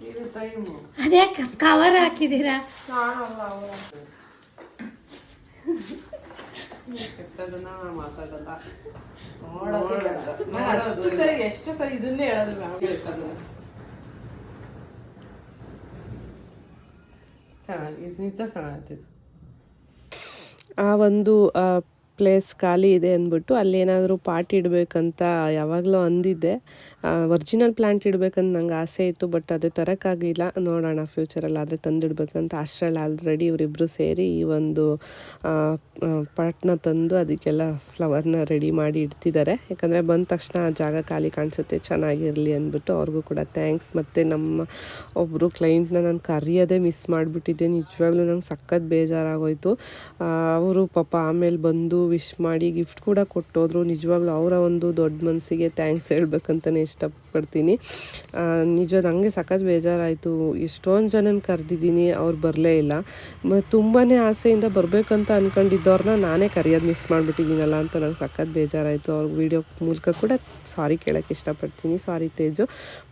ಇದು ಟೈಮು. ಅದ್ಯಾಕೆ ಕವರ್ ಹಾಕಿದ್ದೀರಾ? ಕೆಟ್ಟದನ್ನ ಮಾತಾಡಲ್ಲ, ಎಷ್ಟು ಸರಿ ಇದನ್ನೇ ಹೇಳೋದು ಮ್ಯಾಮ್. ಚೆನ್ನಾಗಿ ಇದು ನಿಜ ಚೆನ್ನಾಗ್ತಿತ್ತು. ಆ ಒಂದು ಪ್ಲೇಸ್ ಖಾಲಿ ಇದೆ ಅಂದ್ಬಿಟ್ಟು ಅಲ್ಲೇನಾದರೂ ಪಾಟ್ ಇಡಬೇಕಂತ ಯಾವಾಗಲೂ ಅಂದಿದ್ದೆ. ಒರಿಜಿನಲ್ ಪ್ಲ್ಯಾಂಟ್ ಇಡಬೇಕಂತ ನಂಗೆ ಆಸೆ ಇತ್ತು, ಬಟ್ ಅದೇ ತರೋಕ್ಕಾಗಲಿಲ್ಲ. ನೋಡೋಣ ಫ್ಯೂಚರಲ್ಲಿ ಆದರೆ ತಂದಿಡ್ಬೇಕಂತ. ಅಷ್ಟರಲ್ಲಿ ಆಲ್ರೆಡಿ ಇವರಿಬ್ಬರು ಸೇರಿ ಈ ಒಂದು ಪಾಟ್ನ ತಂದು ಅದಕ್ಕೆಲ್ಲ ಫ್ಲವರ್ನ ರೆಡಿ ಮಾಡಿ ಇಡ್ತಿದ್ದಾರೆ. ಯಾಕಂದರೆ ಬಂದ ತಕ್ಷಣ ಆ ಜಾಗ ಖಾಲಿ ಕಾಣಿಸುತ್ತೆ, ಚೆನ್ನಾಗಿರಲಿ ಅಂದ್ಬಿಟ್ಟು. ಅವ್ರಿಗೂ ಕೂಡ ಥ್ಯಾಂಕ್ಸ್. ಮತ್ತು ನಮ್ಮ ಒಬ್ಬರು ಕ್ಲೈಂಟ್ನ ನಾನು ಕರೆಯೋದೇ ಮಿಸ್ ಮಾಡಿಬಿಟ್ಟಿದ್ದೆ. ನಿಜವಾಗ್ಲೂ ನಂಗೆ ಸಖತ್ ಬೇಜಾರಾಗೋಯಿತು. ಅವರು ಪಾಪ ಆಮೇಲೆ ಬಂದು ವಿಶ್ ಮಾಡಿ ಗಿಫ್ಟ್ ಕೂಡ ಕೊಟ್ಟೋದ್ರು. ನಿಜವಾಗ್ಲೂ ಅವರ ಒಂದು ದೊಡ್ಡ ಮನಸ್ಸಿಗೆ ಥ್ಯಾಂಕ್ಸ್ ಹೇಳ್ಬೇಕಂತಲೇ ಇಷ್ಟಪಡ್ತೀನಿ. ನಿಜ ನನಗೆ ಸಖತ್ ಬೇಜಾರಾಯಿತು. ಎಷ್ಟೊಂದು ಜನನ ಕರೆದಿದ್ದೀನಿ, ಅವ್ರು ಬರಲೇ ಇಲ್ಲ. ತುಂಬಾ ಆಸೆಯಿಂದ ಬರಬೇಕಂತ ಅಂದ್ಕೊಂಡಿದ್ದವ್ರನ್ನ ನಾನೇ ಕರೆಯೋದು ಮಿಸ್ ಮಾಡಿಬಿಟ್ಟಿದ್ದೀನಲ್ಲ ಅಂತ ನಂಗೆ ಸಖತ್ ಬೇಜಾರಾಯಿತು. ಅವ್ರಿಗೆ ವೀಡಿಯೋ ಮೂಲಕ ಕೂಡ ಸಾರಿ ಕೇಳೋಕ್ಕೆ ಇಷ್ಟಪಡ್ತೀನಿ. ಸಾರಿ ತೇಜು,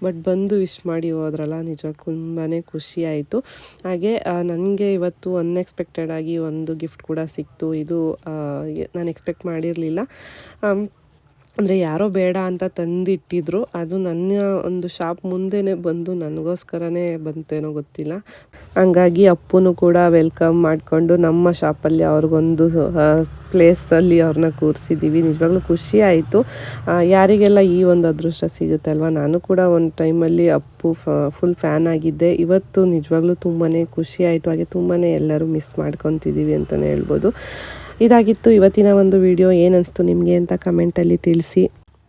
ಬಟ್ ಬಂದು ವಿಶ್ ಮಾಡಿ ಹೋದ್ರಲ್ಲ, ನಿಜವಾಗಿ ತುಂಬಾ ಖುಷಿ ಆಯಿತು. ಹಾಗೆ ನನಗೆ ಇವತ್ತು ಅನ್ಎಕ್ಸ್ಪೆಕ್ಟೆಡ್ ಆಗಿ ಒಂದು ಗಿಫ್ಟ್ ಕೂಡ ಸಿಕ್ತು. ಇದು ನಾನು ಎಕ್ಸ್ಪೆಕ್ಟ್ ಮಾಡಿರಲಿಲ್ಲ. ಅಂದರೆ ಯಾರೋ ಬೇಡ ಅಂತ ತಂದಿಟ್ಟಿದ್ರು. ಅದು ನನ್ನ ಒಂದು ಶಾಪ್ ಮುಂದೆನೇ ಬಂದು ನನಗೋಸ್ಕರನೇ ಬಂತೇನೋ ಗೊತ್ತಿಲ್ಲ. ಹಂಗಾಗಿ ಅಪ್ಪುನು ಕೂಡ ವೆಲ್ಕಮ್ ಮಾಡಿಕೊಂಡು ನಮ್ಮ ಶಾಪಲ್ಲಿ ಅವ್ರಿಗೊಂದು ಪ್ಲೇಸಲ್ಲಿ ಅವ್ರನ್ನ ಕೂರಿಸಿದ್ದೀವಿ. ನಿಜವಾಗ್ಲೂ ಖುಷಿ ಆಯಿತು. ಯಾರಿಗೆಲ್ಲ ಈ ಒಂದು ಅದೃಷ್ಟ ಸಿಗುತ್ತೆ ಅಲ್ವಾ. ನಾನು ಕೂಡ ಒಂದು ಟೈಮಲ್ಲಿ ಅಪ್ಪು ಫುಲ್ ಫ್ಯಾನ್ ಆಗಿದ್ದೆ. ಇವತ್ತು ನಿಜವಾಗ್ಲೂ ತುಂಬಾ ಖುಷಿ ಆಯಿತು. ಹಾಗೆ ತುಂಬಾ ಎಲ್ಲರೂ ಮಿಸ್ ಮಾಡ್ಕೊತಿದ್ದೀವಿ ಅಂತಲೇ ಹೇಳ್ಬೋದು. ಇದಾಗಿತ್ತು ಇವತ್ತಿನ ಒಂದು ವಿಡಿಯೋ. ಏನನ್ನಿಸ್ತು ನಿಮಗೆ ಅಂತ ಕಮೆಂಟಲ್ಲಿ ತಿಳಿಸಿ.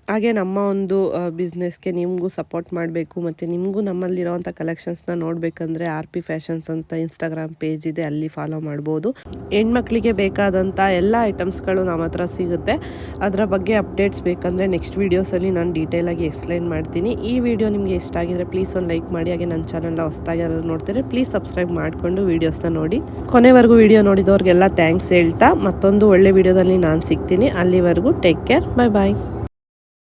ಹಾಗೆ ನಮ್ಮ ಒಂದು ಬಿಸ್ನೆಸ್ಗೆ ನಿಮಗೂ ಸಪೋರ್ಟ್ ಮಾಡಬೇಕು, ಮತ್ತು ನಿಮಗೂ ನಮ್ಮಲ್ಲಿರೋವಂಥ ಕಲೆಕ್ಷನ್ಸ್ನ ನೋಡಬೇಕಂದ್ರೆ RP ಫ್ಯಾಷನ್ಸ್ ಅಂತ ಇನ್ಸ್ಟಾಗ್ರಾಮ್ ಪೇಜ್ ಇದೆ, ಅಲ್ಲಿ ಫಾಲೋ ಮಾಡ್ಬೋದು. ಹೆಣ್ಮಕ್ಳಿಗೆ ಬೇಕಾದಂಥ ಎಲ್ಲ ಐಟಮ್ಸ್ಗಳು ನಮ್ಮ ಹತ್ರ ಸಿಗುತ್ತೆ. ಅದರ ಬಗ್ಗೆ ಅಪ್ಡೇಟ್ಸ್ ಬೇಕಂದರೆ ನೆಕ್ಸ್ಟ್ ವೀಡಿಯೋಸಲ್ಲಿ ನಾನು ಡೀಟೇಲಾಗಿ ಎಕ್ಸ್ಪ್ಲೈನ್ ಮಾಡ್ತೀನಿ. ಈ ವಿಡಿಯೋ ನಿಮಗೆ ಇಷ್ಟ ಆಗಿದ್ರೆ ಪ್ಲೀಸ್ ಒಂದು ಲೈಕ್ ಮಾಡಿ. ಹಾಗೆ ನನ್ನ ಚಾನಲ್ನ ಹೊಸದಾಗಿ ಯಾರಾದ್ರು ನೋಡ್ತಾರೆ ಪ್ಲೀಸ್ ಸಬ್ಸ್ಕ್ರೈಬ್ ಮಾಡಿಕೊಂಡು ವೀಡಿಯೋಸ್ನ ನೋಡಿ. ಕೊನೆವರೆಗೂ ವಿಡಿಯೋ ನೋಡಿದವ್ರಿಗೆಲ್ಲ ಥ್ಯಾಂಕ್ಸ್ ಹೇಳ್ತಾ ಮತ್ತೊಂದು ಒಳ್ಳೆ ವಿಡಿಯೋದಲ್ಲಿ ನಾನು ಸಿಗ್ತೀನಿ. ಅಲ್ಲಿವರೆಗೂ ಟೇಕ್ ಕೇರ್, ಬಾಯ್ ಬಾಯ್.